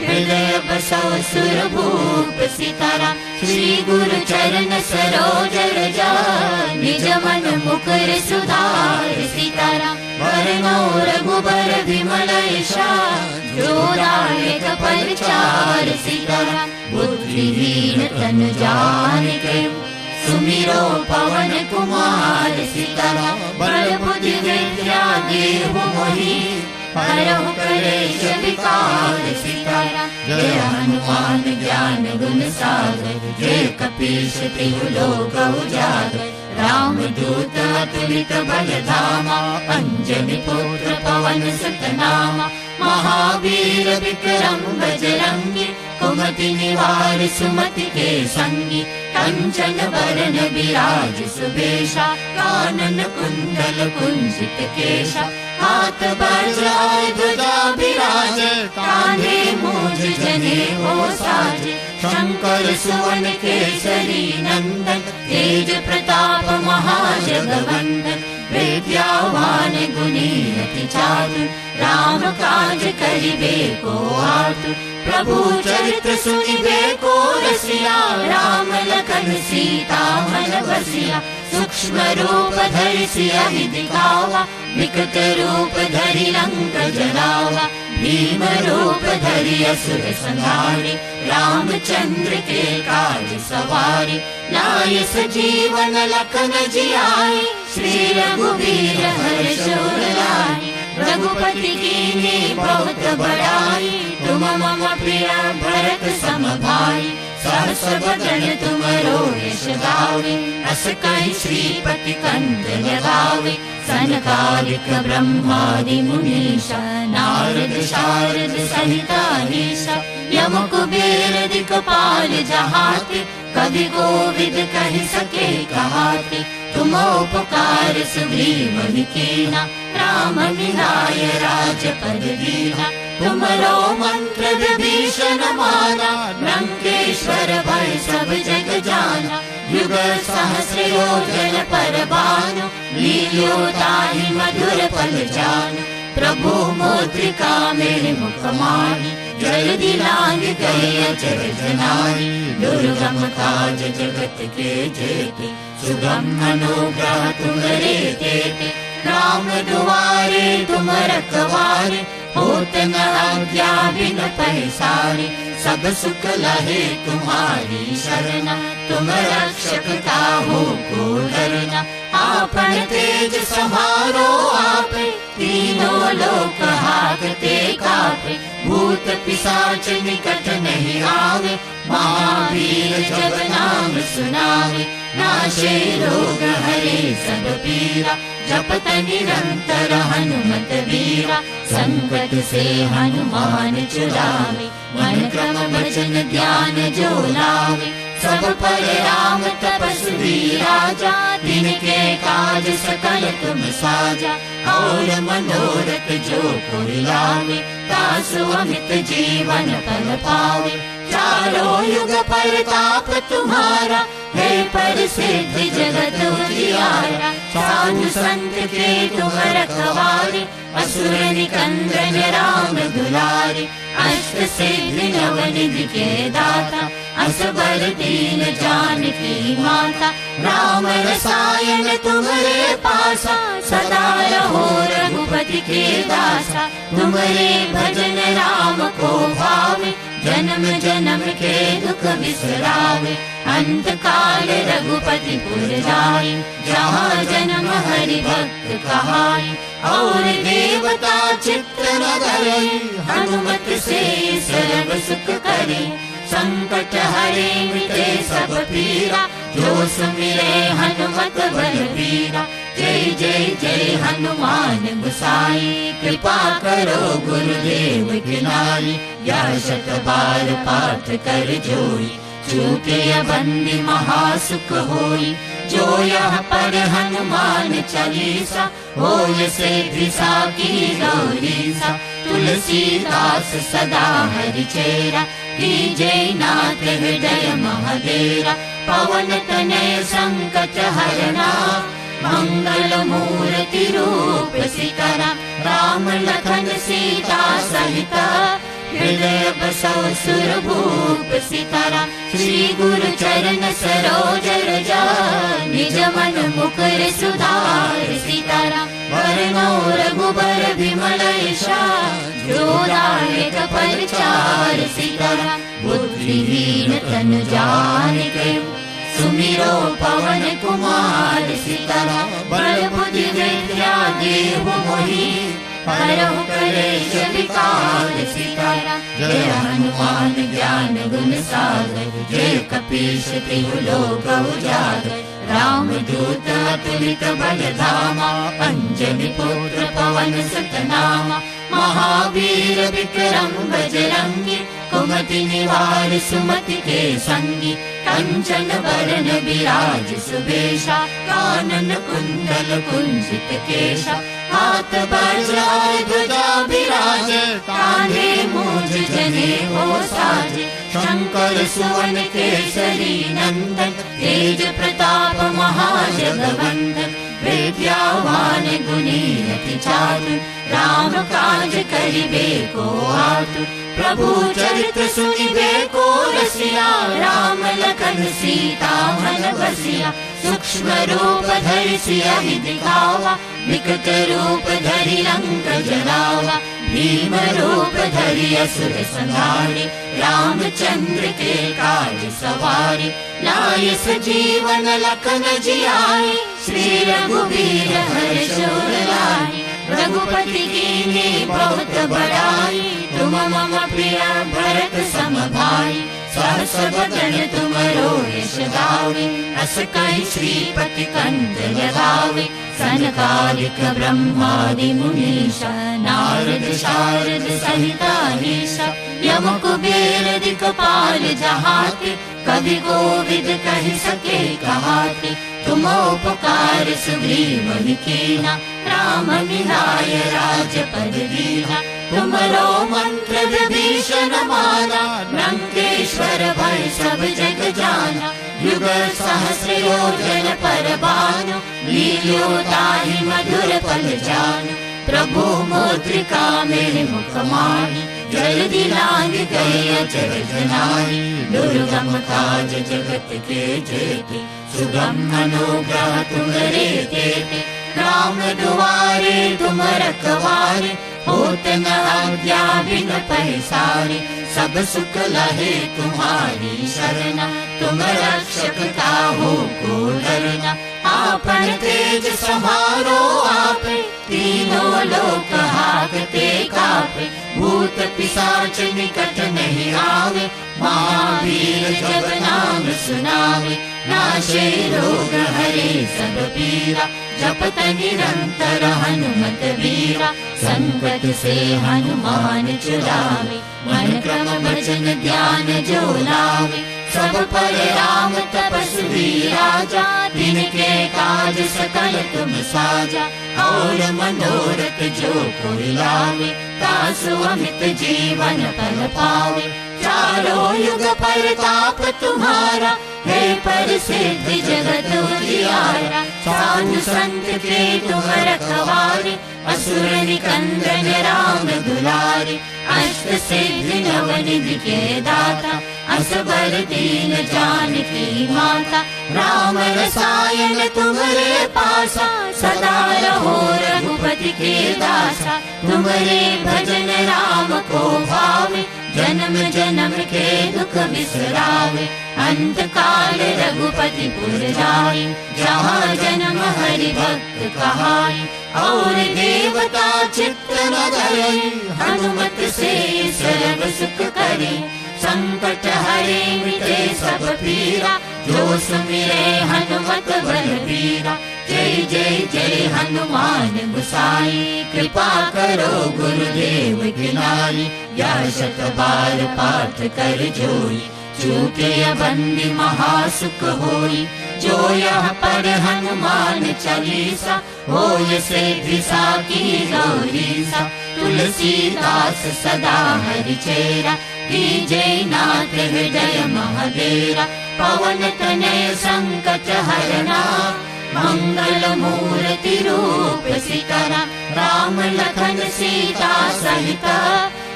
हृदय बसो सुरभूप सितारा श्री गुरु चरण सरोज रजा निज मन मुकुर सुधार सितारा वरनो रघुबर विमल यशा जोदायक परिचार सितारा बुद्धिहीन तन जानिके सुमिरो पवन कुमार सितारा बल बुद्धि विद्या देहु मोहि हरहु कलेश विकार सितारा जय हनुमान ज्ञान गुण सागर जय कपीश तिहु लोक उजागर राम दूत अतुलित बल धामा अंजनी पुत्र पवन सुत नामा महावीर विक्रम बजरंगी कुमति निवार सुमति के संगी कंचन बरन विराज सुबेशा कानन कुंडल कुंजित केशा हाथ वज्र ध्वजा विराजे कांधे मूंज जनेऊ साजे शंकर सुवन केसरी नंदन तेज प्रताप महाजगवंदन विद्यावान गुणी अति चातुर राम काज करिबे को आतुर प्रभु चरित्र सुनिबे को रसिया राम लखन सीता मन बसिया सूक्ष्म रूप धरि सियहि दिखावा विकट रूप धरि लंक जलावा भीम रूप धरि असुर संहारे रामचंद्र के काज सवारे लाय सजीवन लखन जियाए श्री रघुवीर हर्ष उर लाए रघुपति कीन्ही बहुत बड़ाई तुम मम प्रिय भरत सम भाई सहस बदन तुमरो यश गावे अस कहि श्रीपति कंठ लगावे सनकादिक ब्रह्मादि मुनीषा नारद शारद सहित अहीसा यम कुबेर दिक्पाल जहाते कवि कोविद कहि सके कहाते तुम उपकार सुग्रीव कीना राम मिलाय राजपद दीना तुमरो मंत्र विभीषण माना लंकेश्वर भय सब जग जाना युग सहस्र योजन पर भानु लील्यो ताहि मधुर फल जानु प्रभु मुद्रिका मेरे मुख माही जल्दी लांग गए अचर जनाई दुर्गम काज जगत के जेते सुगम अनुग्रह तुम्हारे तेते राम दुआरे तुम रखवारे होत न आज्ञा बिन पैसारे सब सुख लहे तुम्हारी शरणा तुम रक्षक काहू को डरना आपन तेज समारो आपे तीनों लोक हाकते कापे भूत पिशाच निकट नहीं आवे महावीर जब नाम सुनावे नाशे रोग हरे सब पीरा जपत निरंतर हनुमत वीरा संकट से हनुमान छुड़ावे मन क्रम वचन ध्यान जो लावे सब पर राम तपस्वी राजा तिनके काज सकल तुम साजा और मनोरथ जो कोई लावे तासु अमित जीवन फल पावे चारों युग परताप तुम्हारा है प्रसिद्ध जगत उजियारा साधु संत के तुम रखवारे असुर निकंदन राम दुलारे अष्ट सिद्धि नवनिधि के दाता असबर दीन जानकी माता राम रसायन तुम्हारे पासा सदा रहो रघुपति के दासा तुम्हारे भजन राम को भावे जन्म जन्म के दुख बिसरावे अंत काल रघुपति पुर जाए जहाँ जन्म हरि भक्त कहाई और देवता चित्त न धरे हनुमत से सर्व सुख करे संकट हरे मिटे सब पीरा जो सुमिरे हनुमत बलबीरा जय जय जय हनुमान गोसाई कृपा करो गुरुदेव की नाई या शत बार पाठ कर जोई चूके बंदी महासुख होई जो यह पर हनुमान चालीसा होय से दिशा की गौरीसा तुलसीदास सदा हरि चेरा जय नाथ हृदय महादेरा पवन तनय संकट हरना मंगल मूर्ति रूप सिकरा राम लखन सीता सहित हृदय बसो सुरभूप सितारा श्री गुरु चरण सरोज रजा निज मन मुकुर सुधार सितारा वरनो रघुबर विमल यशा जोदायक परिचार सितारा बुद्धिहीन तनु जानिके सुमिरो पवन कुमार सितारा बल बुद्धि विद्या देहु मोहि हरहु कलेश विकार सितारा जय हनुमान ज्ञान गुण सागर जय कपीश तिहु लोक उजागर राम दूत अतुलित बल धामा अंजनी पुत्र पवन सुत नामा महावीर विक्रम बजरंगी कुमति निवार सुमति के संगी कंचन बरन विराज सुबेशा कानन कुंडल कुंजित केशा हाथ वज्र ध्वजा विराजे कांधे मूंज जनेऊ साजे शंकर सुवन केसरी नंदन तेज प्रताप महाजगवंदन विद्यावान गुणी अति चातुर राम काज करिबे को आतुर प्रभु चरित्र सुनिबे को रसिया राम लखन सीता मन बसिया सूक्ष्म रूप धरि सियहि दिखावा विकट रूप धरि लंक जलावा भीम रूप धरि असुर संहारे रामचंद्र के काज सवारे लाय सजीवन लखन जियाए श्री रघुवीर हर्ष उर लाए रघुपति कीन्ही बहुत बड़ाई तुम मम प्रिय भरत सम भाई सहस बदन तुमरो यश गावे अस कहि श्रीपति कंठ लगावे सनकालिक ब्रह्मादि मुनीषा नारद शारद सहित अहीशा यम कुबेर दिक्पाल जहाते कवि कोविद कहि सके कहाते तुम उपकार सुग्रीव कीना राम मिलाय राजपद दीना तुमरो मंत्र विभीषण माना लंकेश्वर भय सब जग जाना युग सहस्र योजन पर भानु लील्यो ताहि मधुर फल जानु प्रभु मुद्रिका मेरे मुख माही जल्दी लांग गए अचरज नाहि दुर्गम काज जगत के जेते सुगम अनुग्रह तुम्हारे तेते राम दुआरे तुम रखवारे होत न आज्ञा बिन पैसारे सब सुख लहे तुम्हारी शरण तुम रक्षक काहू को डरना आपन तेज समारो आपे तीनों लोक हाकते कापे भूत पिशाच निकट नहीं आवे महावीर जब नाम सुनावे नाशे रोग हरे सब पीरा जपत निरंतर हनुमत वीरा संकट से हनुमान छुड़ावे मन क्रम वचन ध्यान जो लावे सब पर राम तपस्वी राजा तिनके काज सकल तुम साजा और मनोरथ जो कोई लावे तासु अमित जीवन फल पावे चारों युग परताप तुम्हारा है प्रसिद्ध जगत उजियारा साधु संत के तुम रखवारे, असुर निकंदन राम दुलारे। अष्ट सिद्धि नवनिधि के दाता, असबर दीन जानकी माता। राम रसायन तुम्हारे पासा, सदा रहो रघुपति के दासा। तुम्हारे भजन राम को भावे, जन्म जन्म के दुख बिसरावे। अंत काल रघुपति पुर जाई, जहाँ जन्म हरि भक्त कहाई। और देवता चित्त न धरे, हनुमत से सर्व सुख करे। संकट हरे मिटे सब पीरा, जो सुमिरे हनुमत बलबीरा। जय जय जय हनुमान गोसाई, कृपा करो गुरुदेव की नाई। या शत बार पाठ कर जोई, चूके बंदी महासुख होई। जो यह पर हनुमान चालीसा, होय सिद्धि साकी गौरीसा। तुलसीदास सदा हरि चेरा, जय नाथ हृदय महादेरा। पवन तनय संकट हरना, मंगल मूर्ति रूप सिकरा। राम लखन सीता सहिता,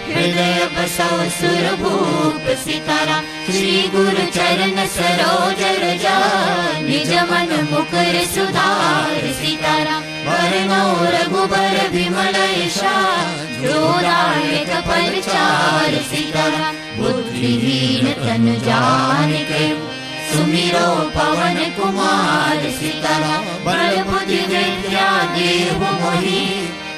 हृदय बसौ सुरभूप सिकरा। श्री गुरु चरण सरोज रजा, निज मन मुकुर सुधार सिकरा। वरनौ रघुबर विमल यशा, जोदायक परिचार सिकरा। बुद्धिहीन तन जानिके, सुमिरो पवन कुमार सिकरा। बल बुद्धि विद्या देहु मोहि,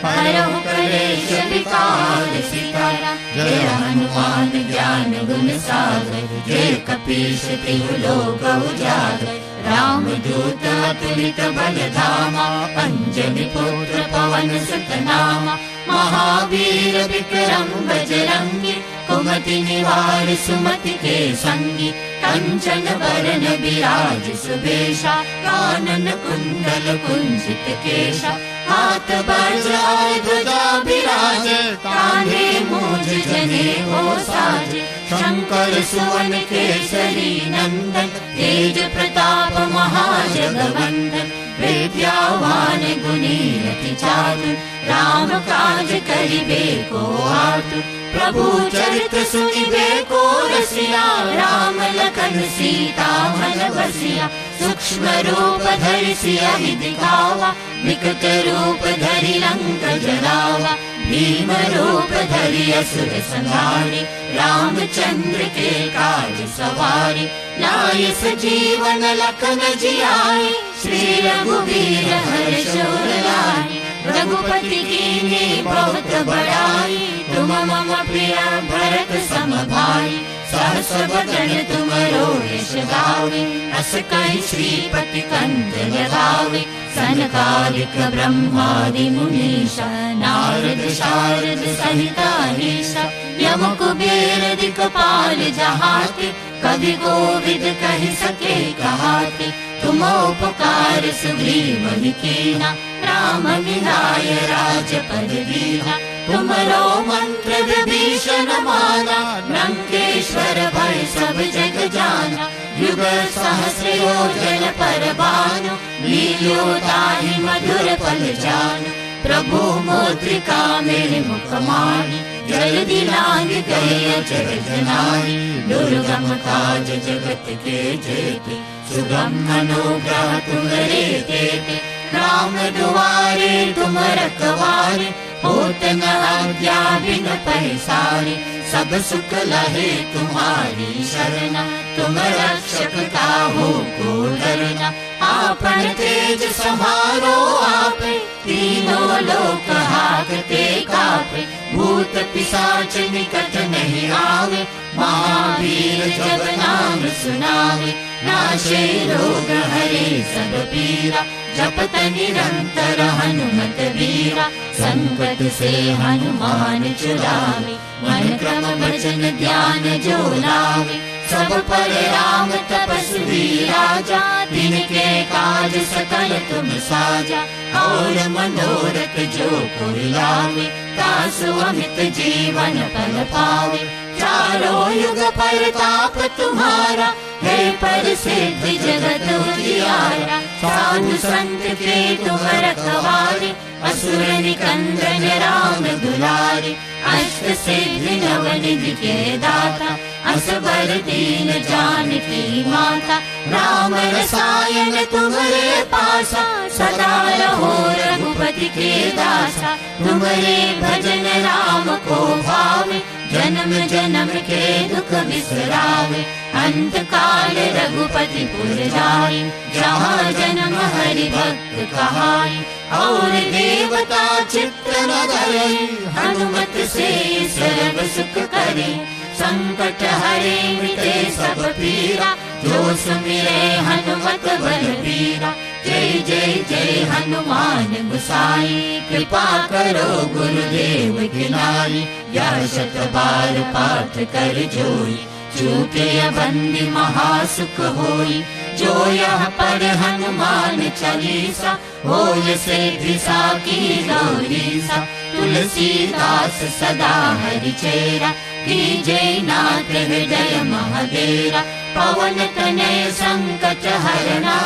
हरहु कलेश विकार सिकरा। जय हनुमान ज्ञान गुण सागर, जय कपीश तिहु लोक उजागर। राम दूत अतुलित बल धामा, अंजनी पुत्र पवन सुत नामा। महावीर विक्रम बजरंगी, कुमति निवार सुमति के संगी। कंचन बरन विराज सुबेशा, कानन कुंडल कुंजित केशा। हाथ वज्र और ध्वजा विराजे, कांधे मूंज जनेऊ साजे। शंकर सुवन केसरी नंदन, तेज प्रताप महाजगवंदन। विद्यावान गुणी अति चातुर, राम काज करिबे को आतुर। प्रभु चरित्र सुनिबे को रसिया, राम लखन सीता मन बसिया। सूक्ष्म रूप धरि सियहि दिखावा, विकट रूप धरि लंक जलावा। भीम रूप धरि असुर संहारे, रामचंद्र के काज सवारे। लाए सजीवन लखन जियाए, श्री रघुवीर हर्ष उर लाए। रघुपति कीन्ही बहुत बड़ाई, तुम मम प्रिय भरत सम भाई। सहस बदन तुमरो यश गावे, अस कहि श्रीपति कंठ लगावे। सनकादिक ब्रह्मादि मुनीषा, नारद शारद सहित अहीसा। यम कुबेर दिक्पाल जहाते, कवि कोविद कहि सके कहाते। तुम उपकार सुग्रीव ही कीना, राम मिलाय राजपद दीना। तुमरो मंत्र विभीषण माना, लंकेश्वर भय सब जग जाना। युग सहस्र योजन पर भानु, लील्यो ताहि मधुर फल जानु। प्रभु मुद्रिका मेरे मुख माही, जल्दी लांग गए अचरज नाहि। दुर्गम काज जगत के जेते, सुगम अनुग्रह तुम्हारे तेते। राम दुआरे तुम रखवारे, होत न आज्ञा बिन पैसारे। सब सुख लहे तुम्हारी शरणा, तुम रक्षक काहू को डरना। आपन तेज समारो आपे, तीनों लोक हाकते कापे। भूत पिशाच निकट नहीं आवे, महावीर जब नाम सुनावे। नाशे रोग हरे सब पीरा, जपत निरंतर हनुमत वीरा। संकट से हनुमान छुड़ावे, मन क्रम वचन ध्यान जो लावे। सब पर राम तपस्वी राजा, तिनके काज सकल तुम साजा। और मनोरथ जो कोई लावे, तासु अमित जीवन फल पावे। चारों युग परताप तुम्हारा, है प्रसिद्ध जगत उजियारा। साधु संत के तुम रखवारे, असुर निकंदन राम दुलारे। अष्ट सिद्धि नव निधि के दाता, असबर दीन जानकी माता। राम रसायन तुम्हारे पासा, सदा रहो रघुपति के दासा। तुम्हारे भजन राम को भावे, जन्म जन्म के दुख बिसरावे। अंत काल रघुपति पुर जाई, जहाँ जन्म हरि भक्त कहाई। और देवता चित्त न धरे, हनुमत से सर्व सुख करे। संकट हरे मिटे सब पीरा, जो सुमिरे हनुमत बलबीरा। जय जय जय हनुमान गोसाई, कृपा करो गुरुदेव की नाई। यह शत बार पाठ कर जोई, चूके बंदी महासुख होई। जो यह पढ़ हनुमान चालीसा, होय सिद्धि साकी गौरीसा। तुलसीदास सदा हरि चेरा, कीजे नाथ हृदय महादेरा। पवन तनय संकट हरना,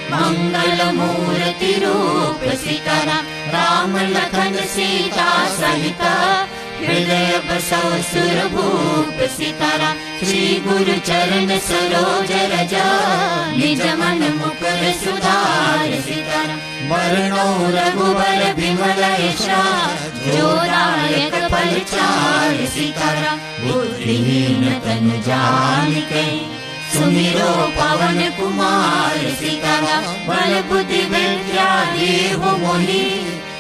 मंगल मूर्ति रूप सीतारा। राम लखन सीता सहित, हृदय बसौ सुरभूप सीतारा। श्री गुरु चरण सरोज रज, निज मन मुकुर सुधार सीतारा। वर्णो रघुबर बिमल यश, जो दायक परिचार सीतारा। बुद्धिहीन तन जानिके, सुमिरो पवन कुमार सीतारा। बल बुद्धि विद्या देहु मोहि,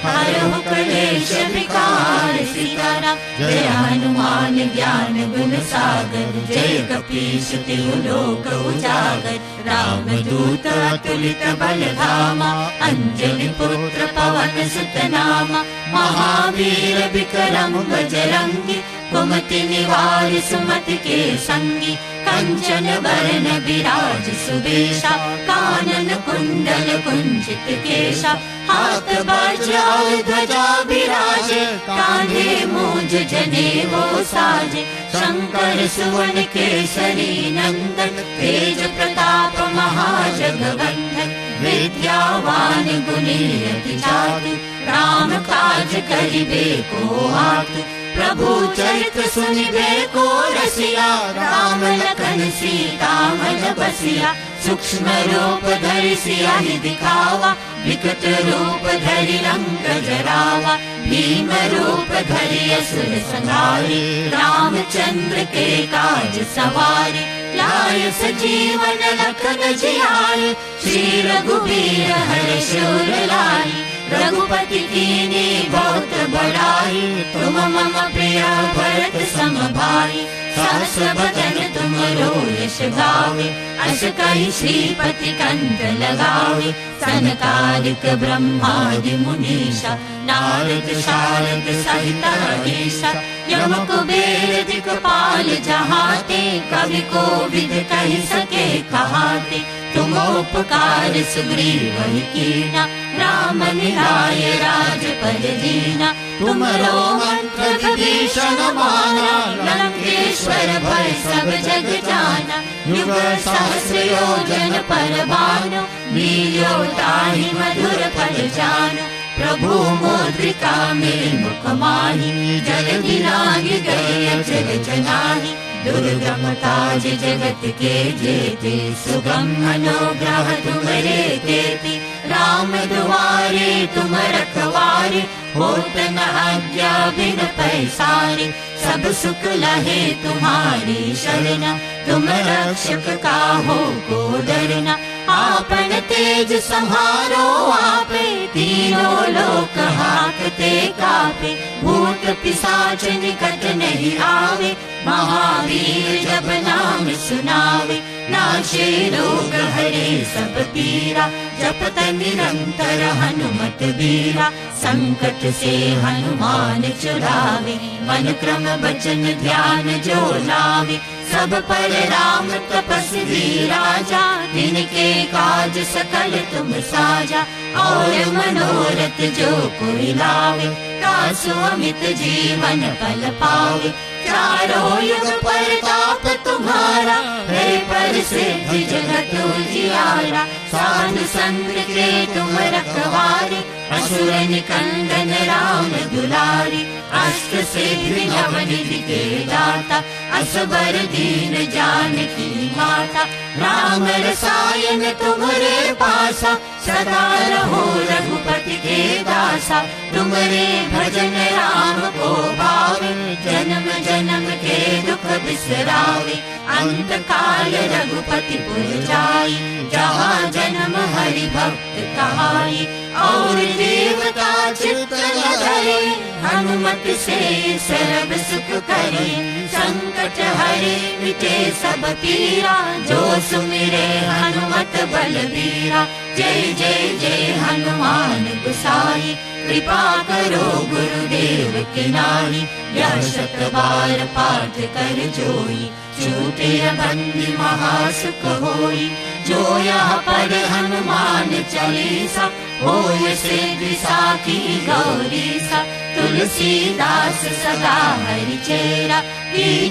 हरहु क्लेश विकार सीतारा। जय हनुमान ज्ञान गुण सागर, जय कपीश तिहु लोक उजागर। राम दूत अतुलित बल धामा, अंजनी पुत्र पवन सुत नामा। महावीर विक्रम बजरंगी, कुमति निवार सुमति के संगी। कंचन बरन विराज सुबेशा, कानन कुंडल कुंचित केशा। हाथ वज्र ध्वजा विराजे, कांधे मूंज जनेऊ साजे। शंकर सुवन केसरी नंदन, तेज प्रताप महाजगवंदन। विद्यावान गुणी अति चातुर, राम काज करिबे को आतुर। प्रभु चरित्र सुनिबे को रसिया, राम लखन सीता मन बसिया। सूक्ष्म रूप धरि सियाहि दिखावा, विकट रूप धरि लंक जरावा। भीम रूप धरि असुर संहारे, रामचंद्र के काज सवारे। लाय सजीवन लखन जियाए, श्री रघुबीर हर्ष उर लाए। रघुपति कीन्ही बहुत बड़ाई, तुम मम प्रिय भरत सम भाई। सहस बदन तुमरो यश गावे, अस कहि श्रीपति कंठ लगावे। सनकादिक ब्रह्मादि मुनीषा, नारद शारद सहित अहीसा। यम कुबेर दिक्पाल जहाते, कवि कोविद कहि सके कहाते। तुम उपकार सुग्रीव ही कीना, राम मिलाय राजपद दीना। तुमरो मंत्र विभीषण माना, लंकेश्वर भय सब जग जाना। युग सहस्र योजन पर भानु, लील्यो ताहि मधुर फल जानु। प्रभु मुद्रिका मेरि मुख माहि, जलधि लांघि गए अचल जनाहि। दुर्गम काज जगत के जेते, सुगम अनुग्रह तुम्हरे तेते। राम दुआरे तुम रखवारे, होत न आज्ञा बिन पैसारे। सब सुख लहे तुम्हारी शरण, तुम रक्षक काहू को डरना। आपन तेज संहारो आपे, तीनों लोक हाकते कापे। भूत पिशाच निकट नहीं आवे, महावीर जब नाम सुनावे। नाशे रोग हरे सब पीरा, जपत निरंतर हनुमत बीरा। संकट से हनुमान छुड़ावे, मन क्रम वचन ध्यान जो लावे। सब पर राम तपस्वी राजा, तिनके काज सकल तुम साजा। और मनोरथ जो कोई लावे, तासु अमित जीवन फल पावे। चारों युग परताप तुम्हारा, है पर सिद्धि जगत उजियारा, साधु संत के तुम रखवारे, असुर निकंदन राम दुलारे। अष्ट सिद्धि नवनिधि के दाता, असबर दीन जानकी माता। राम रसायन तुमरे पासा, सदा रहो रघुपति के दासा। तुमरे भजन राम को भावे, जन्म जन्म के दुख बिसरावे। अंत काल रघुपति पुर जाई, जहाँ जन्म हरि भक्त कहाई। और देवता चित्त न धरे, हनुमत से सर्व सुख करे। संकट हरे मिटे सब पीरा, जो सुमिरे हनुमत बलबीरा। जय जय जय हनुमान गोसाई, कृपा करो गुरुदेव की नाई। यह शत बार पाठ कर जोई, छूटे बंदी महासुख होई। जो यह पढ़े हनुमान चालीसा, होय सिद्धि साखी गौरीसा। तुलसीदास सदा हरि चेरा,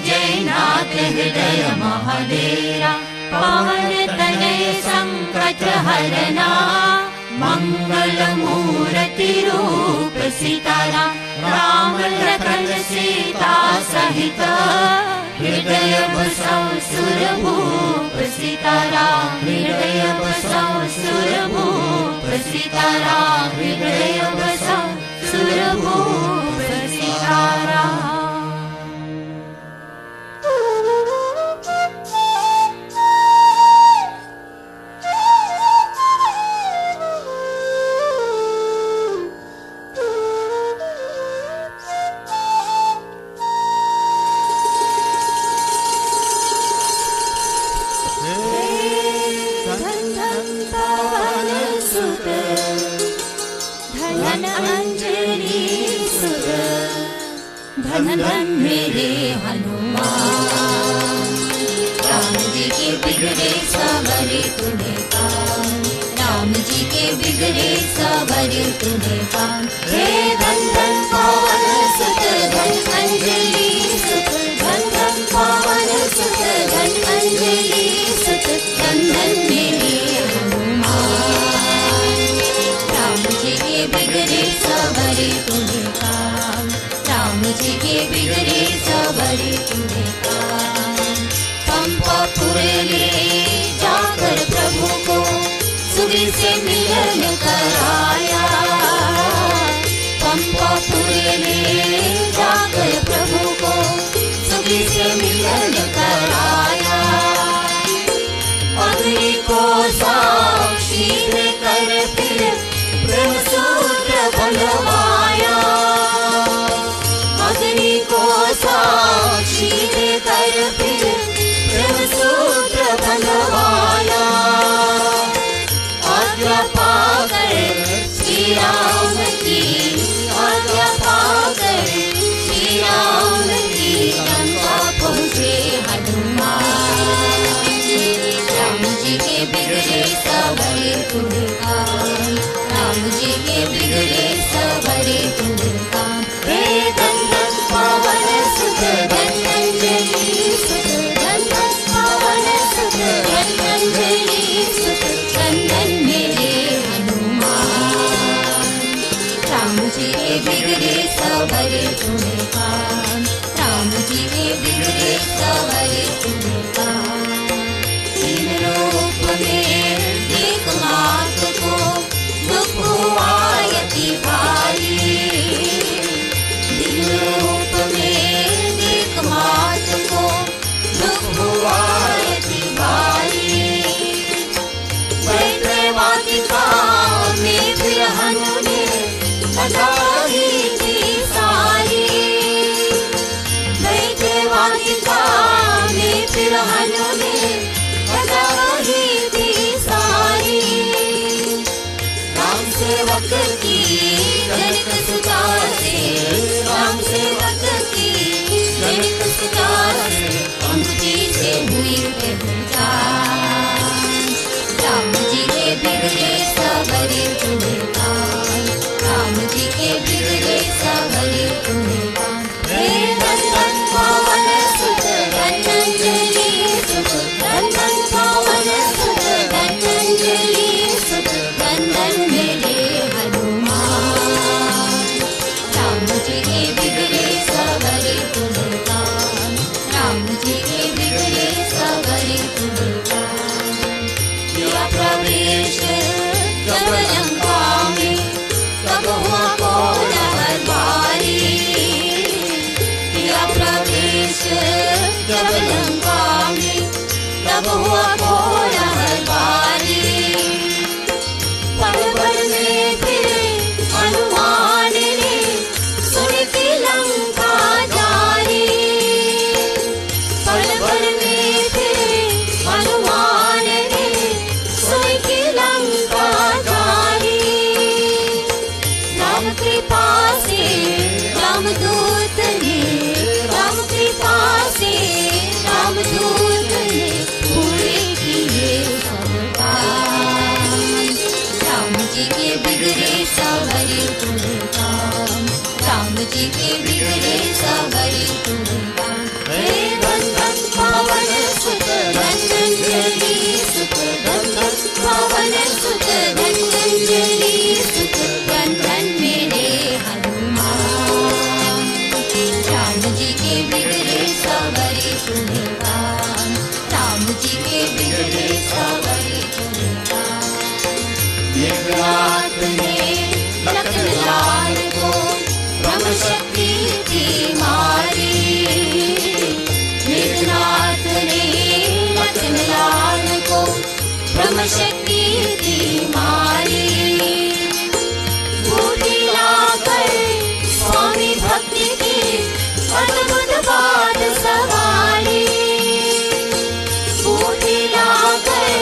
जय नाथ हृदय महाडेरा। पवन तनय संकट हरना, मंगल मूर्ति रूप सीताराम। राम लखन सीता सहित, हृदय बसौ सुरभूप सीताराम। हृदय बसौ सुरभूप सीताराम। हृदय बसौ सुरभूप सीताराम। धन धन मेरे हनुमान, राम जी के बिगड़े सवरे तुम्हें काम। राम जी के बिगड़े सवरे तुम्हें काम। हे धन धन पवन सुत धन अंजलि सुत। धन धन पवन सुत धन अंजलि सुत। धन धन मेरे हनुमान, राम जी के बिगड़े सवरे तुम्हें काम। राम जी के बिगड़े सवरे तुम्हें काम। पंपापुर ले जाकर प्रभु को, सुग्रीव से मिलन कराया। पंपापुर ले जाकर प्रभु को, सुग्रीव से मिलन कराया। अग्नि को साक्षी कर फिर ब्रह्मसूत्र बंधवाया। अग्नि को साक्षी कर फिर ब्रह्मसूत्र बंधवाया। आज्ञा पाकर श्री राम की, आज्ञा पाकर श्री राम की, लंका पहुँचे हनुमान। राम जी के बिगड़े सवरे तुम्हें काम। राम जी के बिगड़े सवरे तुम्हें काम। हे धन धन पवन सुत धन अंजलि सुत। धन धन पवन सुत धन अंजलि सुत। धन धन मेरे हनुमान, राम जी के बिगड़े सवरे तुम्हें काम। राम जी के बिगड़े सवरे तुम्हें काम। तीन रूप में एक मात को, दुख हुआ यति भारी। रूप में एक मात को, दुख हुआ यति भारी। बैठे वाटिका में फिर हनु ने बधाई थी सारी। बैठे वाटिका में फिर हनु ने बधाई थी सारी। राम सेवक की जनक सुता से, राम सेवक की जनक सुता से, अंगुठी से हुई पहचान। राम जी के बिगड़े सवरे तुम्हें काम। राम जी के बिगड़े सवरे तुम्हें काम। हे धन धन पवन सुत धन अंजलि सुत। धन धन जब लंका में तब हुआ कोलाहल भारी। पल भर में फिर हनुमान ने सुन की लंका जारी। पल भर में फिर हनुमान ने सुन की लंका जारी। राम कृपा से रामदूत ने, राम कृपा से रामदूत ने पूरे किए सब काम। राम जी के बिगड़े सवरे तुझे काम, राम जी के बिगड़े सवरे तुझे काम। हे धन पावन सुत धन्वंतरि सुत, धन पावन सुत धन्वंतरि सुत, धन धन मेरे हनुमान। राम जी के बिगड़े सवरे तुझे काम, राम जी के बिगड़े सवरे तुझे काम। मेघनाथ ने लखन लाल को ब्रह्म शक्ति थी मारी। मेघनाथ ने लखन लाल को ब्रह्म शक्ति थी मारी। बूटी लाकर स्वामी भक्ति की अद्भुत बात सवारी। बूटी लाकर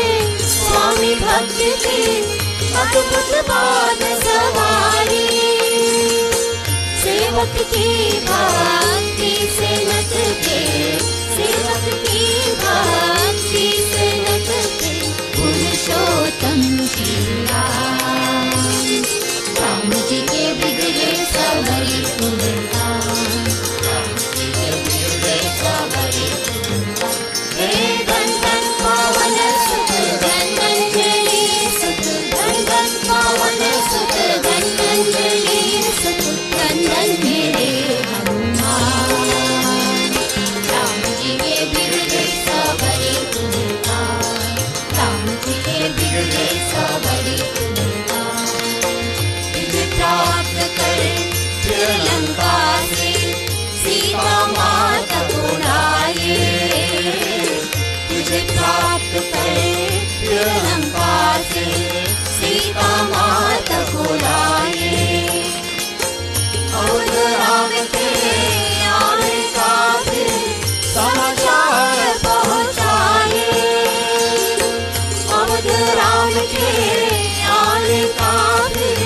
स्वामी भक्ति की अद्भुत बात सवारी। सेवक की भक्ति से नट के, सेवक की भक्ति से नट के पुरुषोत्तम श्री राम। राम जी के बिगड़े सवरे तुझे काम, राम जी के बिगड़े सवरे तुझे काम। हे धन धन पावन सुत धन्वंतरि सुत, धन धन पावन सुत धन्वंतरि सुत, धन धन मेरे हनुमान। राम जी के बिगड़े सवरे तुझे काम, राम जी के बिगड़े सवरे तुझे काम। तुझे प्राप्त कर फिर लंका से सीता माता को लाए। तुझे प्राप्त कर फिर लंका से सीता माता को लाए। अवध राम के आने का फिर समाचार पहुँचाए। अवध राम के आने का फिर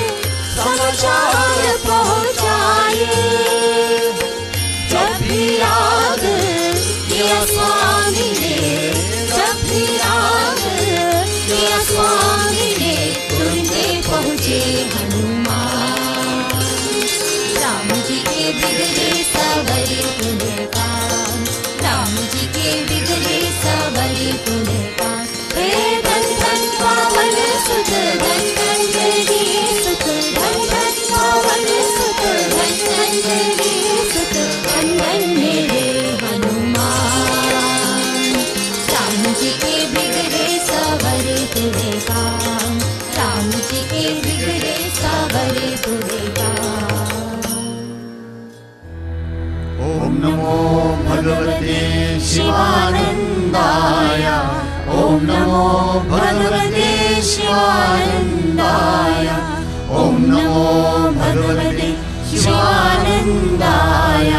समाचार पहुँचाए। जब भी याद किया स्वामी ने, जब भी याद किया स्वामी ने, तुरंते पहुँचे हनुमान। राम जी के बिगड़े सवरे तुझे काम, राम जी के बिगड़े सवरे तुझे काम। हे धन धन पावन सुत धन्वंतरि सुत, धन धन पावन सुत धन्वंतरि सुत, धन धन मेरे हनुमान। राम जी के बिगड़े सवरे तुझे काम, राम जी के बिगड़े सवरे तुझे काम। ओम नमो भगवते शिवानंदाय, ओम नमो भगवते शिवानंदाय, ओम नमो भगवते शिवानंदाय,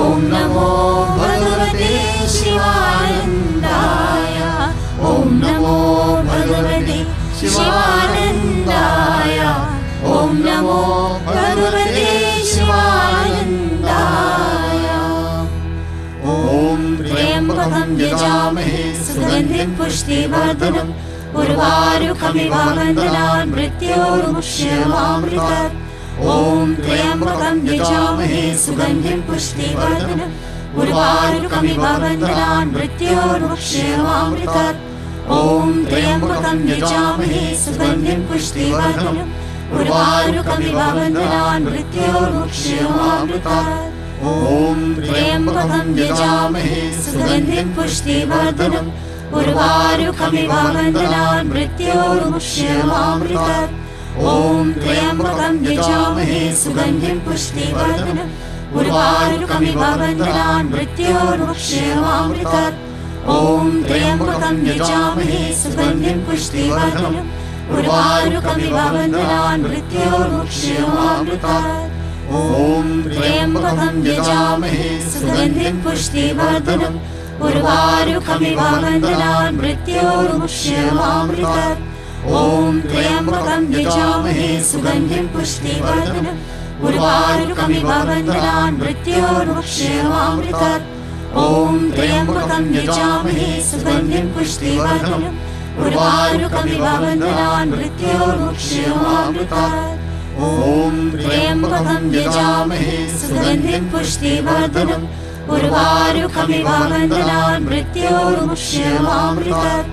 ओम नमो भगवते शिवानंदाय, ओम नमो भगवते शिवानंदाय, ओम नमो भगवते शिवानंदाय। ओम त्र्यंबकं यजामहे सुगन्धिं पुष्टिवर्धनम्, उर्वारुकमिव बन्धनान् मृत्योर्मुक्षयमामृतात्। ओम त्र्यंबकं यजामहे सुगन्धिं पुष्टिवर्धनम्, उर्वारुकमिव बन्धनान् मृत्योर्मुक्षयमामृतात्। ओम त्र्यंबकं यजामहे सुगन्धिं पुष्टिवर्धनम्, उर्वारुकमिव बन्धनान् मृत्योर्मुक्षयमामृतात्। ओम त्र्यंबकं यजामहे सुगन्धिं पुष्टिवर्धनम्, उर्वारुकमिव बन्धनान् मृत्योर्मुक्षयमामृतात्। ओम त्र्यंबकं यजामहे सुगन्धिं पुष्टिवर्धनम्, उर्वारुकमिव बन्धनान् मृत्योर्मुक्षीयमामृतात्। ॐ त्र्यम्बकं यजामहे सुगन्धिं पुष्टिवर्धनम् उर्वारुकमिव बन्धनान् मृत्योर्मुक्षीयमामृतात्। ॐ त्र्यम्बकं यजामहे सुगन्धिं पुष्टिवर्धनम् उर्वारुकमिव बन्धनान् मृत्योर्मुक्षीयमामृतात्। ॐ त्र्यम्बकं यजामहे सुगन्धिं पुष्टिवर्धनम् उर्वारुकमिव बन्धनान् मृत्योर्मुक्षीयमामृतात्। ॐ त्र्यम्बकं यजामहे सुगन्धिं पुष्टिवर्धनम् उर्वारुकमिव बन्धनान् मृत्योर्मुक्षीयमामृतात्। ॐ त्र्यम्बकं यजामहे सुगन्धिं पुष्टिवर्धनम् उर्वारुकमिव बन्धनान् मृत्योर्मुक्षीयमामृतात्।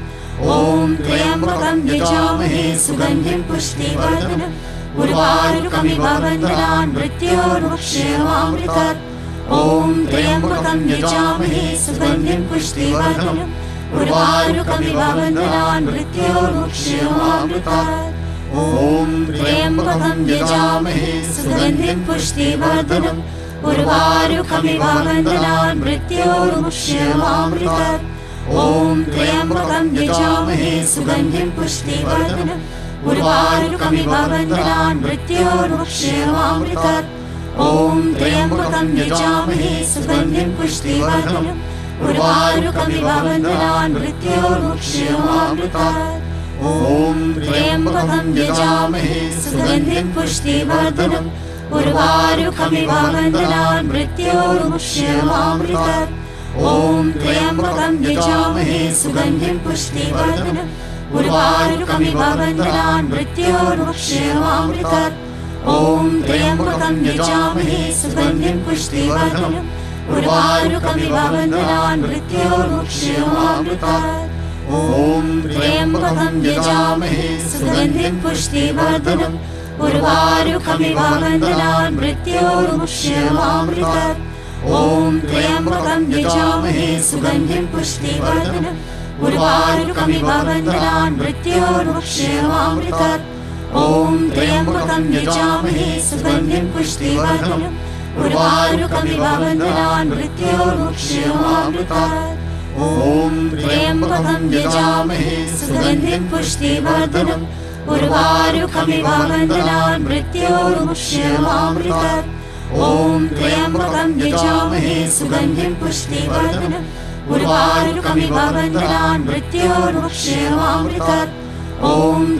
ॐ त्र्यम्बकं यजामहे सुगन्धिं पुष्टिवर्धनम् उर्वारुकमिव बन्धनान् मृत्योर्मुक्षीयमामृतात्। ॐ त्र्यम्बकं यजामहे सुगन्धिं पुष्टिवर्धनम् उर्वारुकमिव बन्धनान् मृत्योर्मुक्षीयमामृतात्। ॐ त्र्यम्बकं यजामहे सुगन्धिं पुष्टिवर्धनम् उर्वारुकमिव बन्धनान् मृत्योर्मुक्षीयमामृतात्। ॐ त्र्यम्बकं यजामहे सुगन्धिं पुष्टिवर्धनम् उर्वारुकमिव बन्धनान् मृत्योर्मुक्षीयमामृतात्। ॐ त्र्यम्बकं यजामहे सुगन्धिं पुष्टिवर्धनम् उर्वारुकमिव बन्धनान् मृत्योर्मुक्षीयमामृतात्। ॐ त्र्यम्बकं यजामहे सुगन्धिं पुष्टिवर्धनम् उर्वारुकमिव बन्धनान् मृत्योर्मुक्षीयमामृतात्। ॐ त्र्यम्बकं यजामहे सुगन्धिं पुष्टिवर्धनम् उर्वारुकमिव बन्धनान् मृत्योर्मुक्षीयमामृतात्। ॐ त्र्यम्बकं यजामहे सुगन्धिं पुष्टिवर्धनम् उर्वारुकमिव बन्धनान् मृत्योर्मुक्षीयमामृतात्। ॐ त्र्यम्बकं यजामहे सुगन्धिं पुष्टिवर्धनम् उर्वारुकमिव बन्धनान् मृत्योर्मुक्षीयमामृतात्। ॐ त्र्यम्बकं यजामहे सुगन्धिं पुष्टिवर्धनम् उर्वारुकमिव बन्धनान् मृत्योर्मुक्षीयमामृतात्। ॐ त्र्यम्बकं यजामहे सुगन्धिं पुष्टिवर्धनम् उर्वारुकमिव बन्धनान् मृत्योर्मुक्षीयमामृतात्। ॐ त्र्यम्बकं यजामहे सुगन्धिं पुष्टिवर्धनम् उर्वारुकमिव बन्धनान् मृत्योर्मुक्षीयमामृतात्। ॐ त्र्यम्बकं यजामहे सुगन्धिं पुष्टिवर्धनम् उर्वारुकमिव बन्धनान् मृत्योर्मुक्षीयमामृतात्। ॐ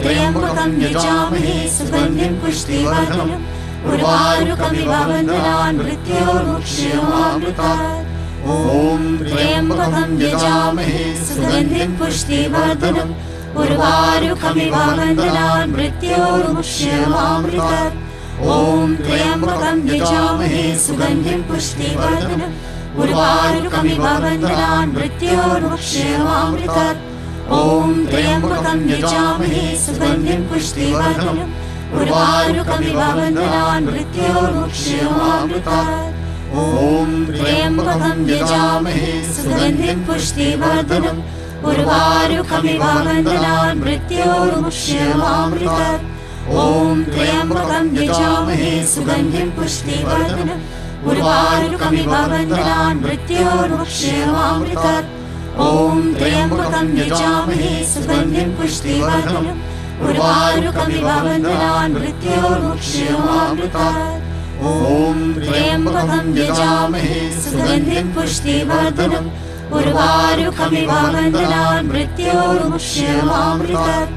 त्र्यम्बकं यजामहे सुगन्धिं पुष्टिवर्धनम् उर्वारुकमिव बन्धनान् मृत्योर्मुक्षीयमामृतात्। ॐ त्र्यम्बकं यजामहे सुगन्धिं पुष्टिवर्धनम् उर्वारुकमिव बन्धनान् मृत्योर्मुक्षीयमामृतात्। ॐ त्र्यम्बकं यजामहे सुगन्धिं पुष्टिवर्धनम् उर्वारुकमिव बन्धनान् मृत्योर्मुक्षीयमामृतात्। ॐ त्र्यम्बकं यजामहे सुगन्धिं पुष्टिवर्धनम् उर्वारुकमिव बन्धनान् मृत्योर्मुक्षीयमामृतात्। ॐ त्र्यम्बकं यजामहे सुगन्धिं पुष्टिवर्धनम् उर्वारुकमिव बन्धनान् मृत्योर्मुक्षीयमामृतात्। ॐ त्र्यम्बकं यजामहे सुगन्धिं पुष्टिवर्धनम् उर्वारुकमिव बन्धनान् मृत्योर्मुक्षीयमामृतात्। ॐ त्र्यम्बकं यजामहे सुगन्धिं पुष्टिवर्धनम् उर्वारुकमिव बन्धनान् मृत्योर्मुक्षीयमामृतात्। ॐ त्र्यम्बकं यजामहे सुगन्धिं पुष्टिवर्धनम् उर्वारुकमिव बन्धनान् मृत्योर्मुक्षीयमामृतात्।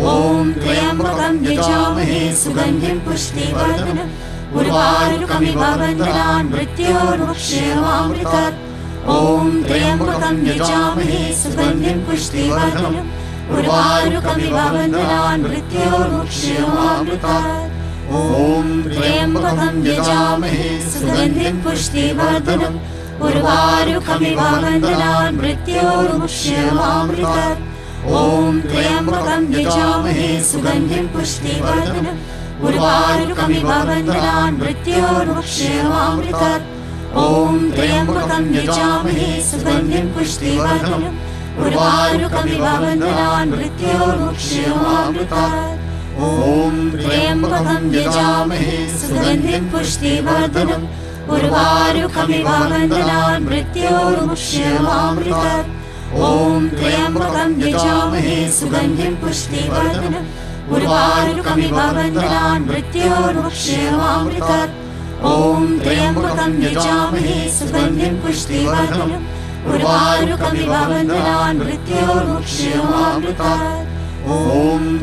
ॐ त्र्यम्बकं यजामहे सुगन्धिं पुष्टिवर्धनम् उर्वारुकमिव बन्धनान् मृत्योर्मुक्षीयमामृतात्। ॐ त्र्यम्बकं यजामहे सुगन्धिं पुष्टिवर्धनम् उर्वारुकमिव बन्धनान् मृत्योर्मुक्षीयमामृतात्। ॐ त्र्यम्बकं यजामहे सुगन्धिं पुष्टिवर्धनम् उर्वारुकमिव बन्धनान् मृत्योर्मुक्षीयमामृतात्। ॐ त्र्यम्बकं यजामहे सुगन्धिं पुष्टिवर्धनम् उर्वारुकमिव बन्धनान् मृत्योर्मुक्षीयमामृतात्। ॐ त्र्यम्बकं यजामहे सुगन्धिं पुष्टिवर्धनम् उर्वारुकमिव बन्धनान् मृत्योर्मुक्षीयमामृतात्। ॐ त्र्यम्बकं यजामहे सुगन्धिं पुष्टिवर्धनम् उर्वारुकमिव वन्दनान् मृत्योर्मुक्ष्यमामृतात् ॐ त्र्यम्बकं यजामहे सुगन्धिं पुष्टिवर्धनम् उर्वारुकमिव वन्दनान् मृत्योर्मुक्ष्यमामृतात् ॐ त्र्यम्बकं यजामहे सुगन्धिं पुष्टिवर्धनम् उर्वारुकमिव वन्दनान् मृत्योर्मुक्ष्यमामृतात् ॐ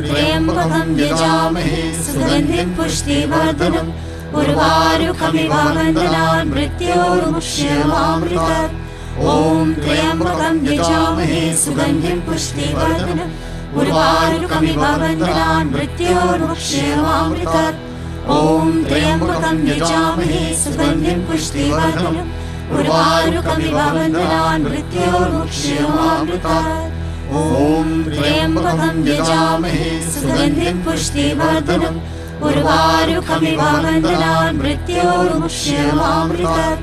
त्र्यम्बकं यजामहे सुगन्धिं पुष्टिवर्धनम् उर्वारुकमिव वन्दनान् मृत्योर्मुक्ष्यमामृतात् ॐ त्र्यम्बकं यजामहे सुगन्धिं पुष्टिवर्धनम् उर्वारुकमिव वन्दनान् मृत्योर्मुक्ष्यमामृतात् ॐ त्र्यम्बकं यजामहे सुगन्धिं पुष्टिवर्धनम् उर्वारुकमिव वन्दनान् मृत्योर्मुक्ष्यमामृतात् ॐ त्र्यम्बकं यजामहे सुगन्धिं पुष्टिवर्धनम् उर्वारुकमिव वन्दनान् मृत्योर्मुक्ष्यमामृतात्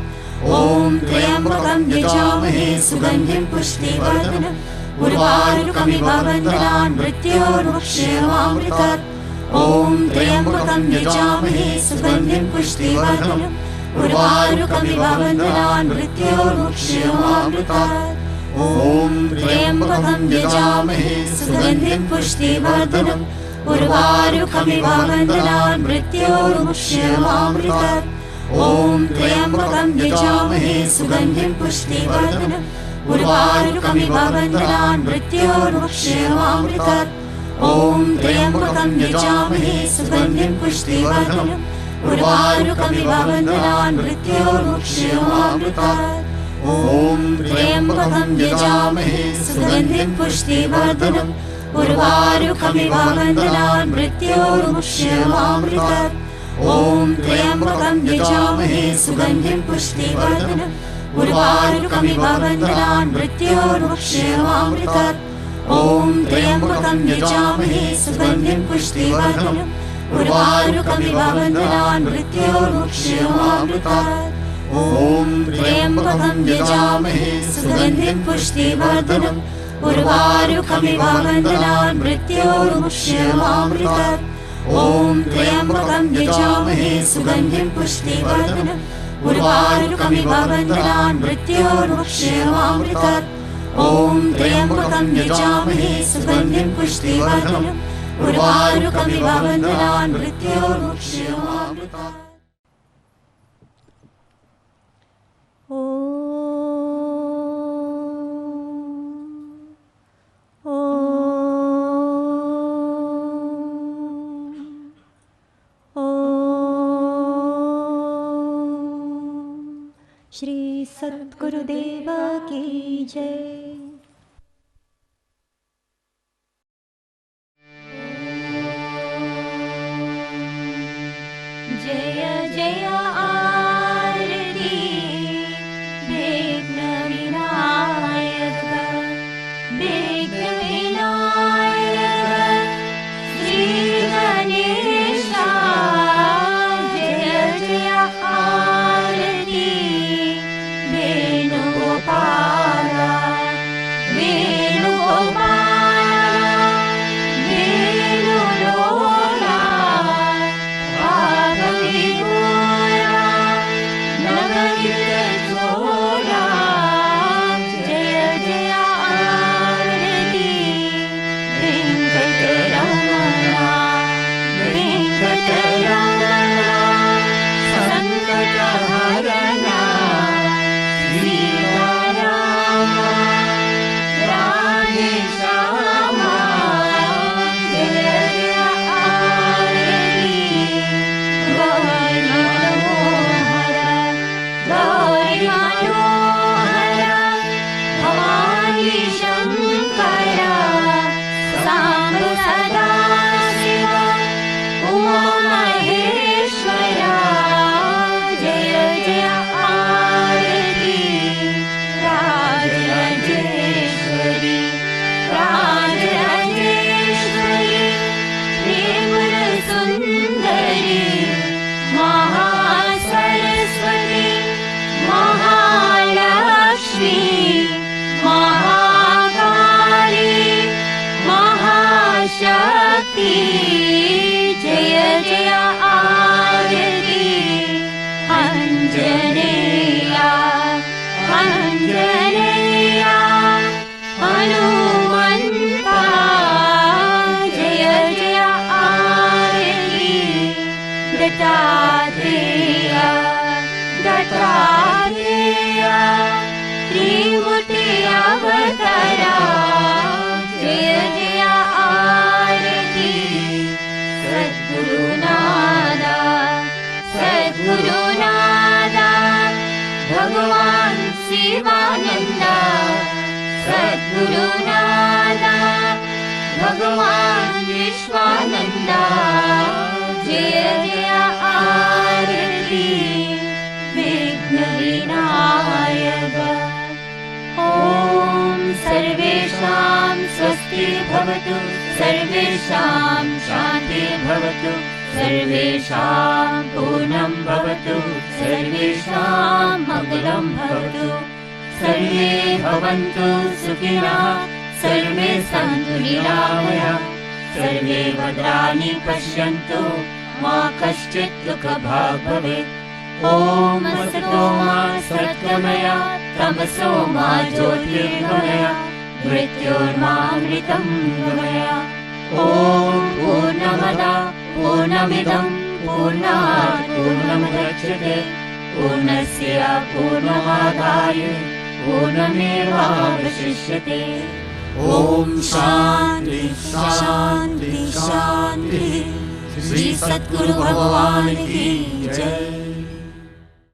ॐ त्र्यम्बकं यजामहे सुगन्धिं पुष्टिवर्धनम् उर्वारुकमिव वन्दनान् मृत्योर्मुक्ष्यमामृतात् ॐ त्र्यम्बकं यजामहे सुगन्धिं पुष्टिवर्धनम् उर्वारुकमिव वन्दनान् मृत्योर्मुक्ष्यमामृतात् ॐ त्र्यम्बकं यजामहे सुगन्धिं पुष्टिवर्धनम् उर्वारुकमिव वन्दनान् मृत्योर्मुक्ष्यमामृतात् ॐ त्र्यम्बकं यजामहे सुगन्धिं पुष्टिवर्धनम् उर्वारुकमिव वन्दनान् मृत्योर्मुक्ष्यमामृतात् ॐ त्र्यम्बकं यजामहे सुगन्धिं पुष्टिवर्धनम् उर्वारुकमिव वन्दनान् मृत्योर्मुक्ष्यमामृतात् ॐ त्र्यम्बकं यजामहे सुगन्धिं पुष्टिवर्धनम् उर्वारुकमिव वन्दनान् मृत्योर्मुक्ष्यमामृतात् ॐ त्र्यम्बकं यजामहे सुगन्धिं पुष्टिवर्धनम् उर्वारुकमिव वन्दनान् मृत्योर्मुक्ष्यमामृतात् ॐ त्र्यम्बकं यजामहे सुगन्धिं पुष्टिवर्धनम् उर्वारुकमिव वन्दनान् मृत्योर्मुक्ष्यमामृतात् ॐ त्र्यम्बकं यजामहे सुगन्धिं पुष्टिवर्धनम् उर्वारुकमिव वन्दनान् मृत्योर्मुक्ष्यमामृतात् ॐ त्र्यम्बकं यजामहे सुगन्धिं पुष्टिवर्धनम् उर्वारुकमिव वन्दनान् मृत्योर्मुक्ष्यमामृतात् ॐ त्र्यम्बकं यजामहे सुगन्धिं पुष्टिवर्धनम् उर्वारुकमिव वन्दनान् मृत्योर्मुक्ष्यमामृतात् श्री सद्गुरुदेव की जय। जय जय आरती विघ्न विनायक विघ्न विनायक श्री गणेशा जय जय आरती वेणुगोपाला वेणुगोपाला वेणुलोला भागविदूरा नवयुगचोरा जय जय आरती वेङ्कटरमणा वेङ्कटरमणा संकटहरणा जय जय आरती अंजने सद्गुरु नादा भगवान विश्वानंदा जय जय आरती विघ्न विनायक। ॐ सर्वेषां स्वस्ति भवतु सर्वेषां शान्ति भवतु सर्वेषां पूर्णं भवतु सर्वेषां मङ्गलं भवतु सर्वे भवन्तु सुखिनः सर्वे सन्तु निरामयाः सर्वे भद्राणि पश्यन्तु मा कश्चित् दुःखभाग् भवेत्। ॐ असतो मा सद्गमय तमसो मा ज्योतिर्गमय मृत्योर्मामृतं गमय। ॐ पूर्णमदः पूर्णमिदं पूर्णात् पूर्णमुदच्यते पूर्णस्य पूर्णमादाय पूर्णमेवावशिष्यते। ॐ शान्ति शान्ति शान्ति। श्री सद्गुरु भगवान की जय।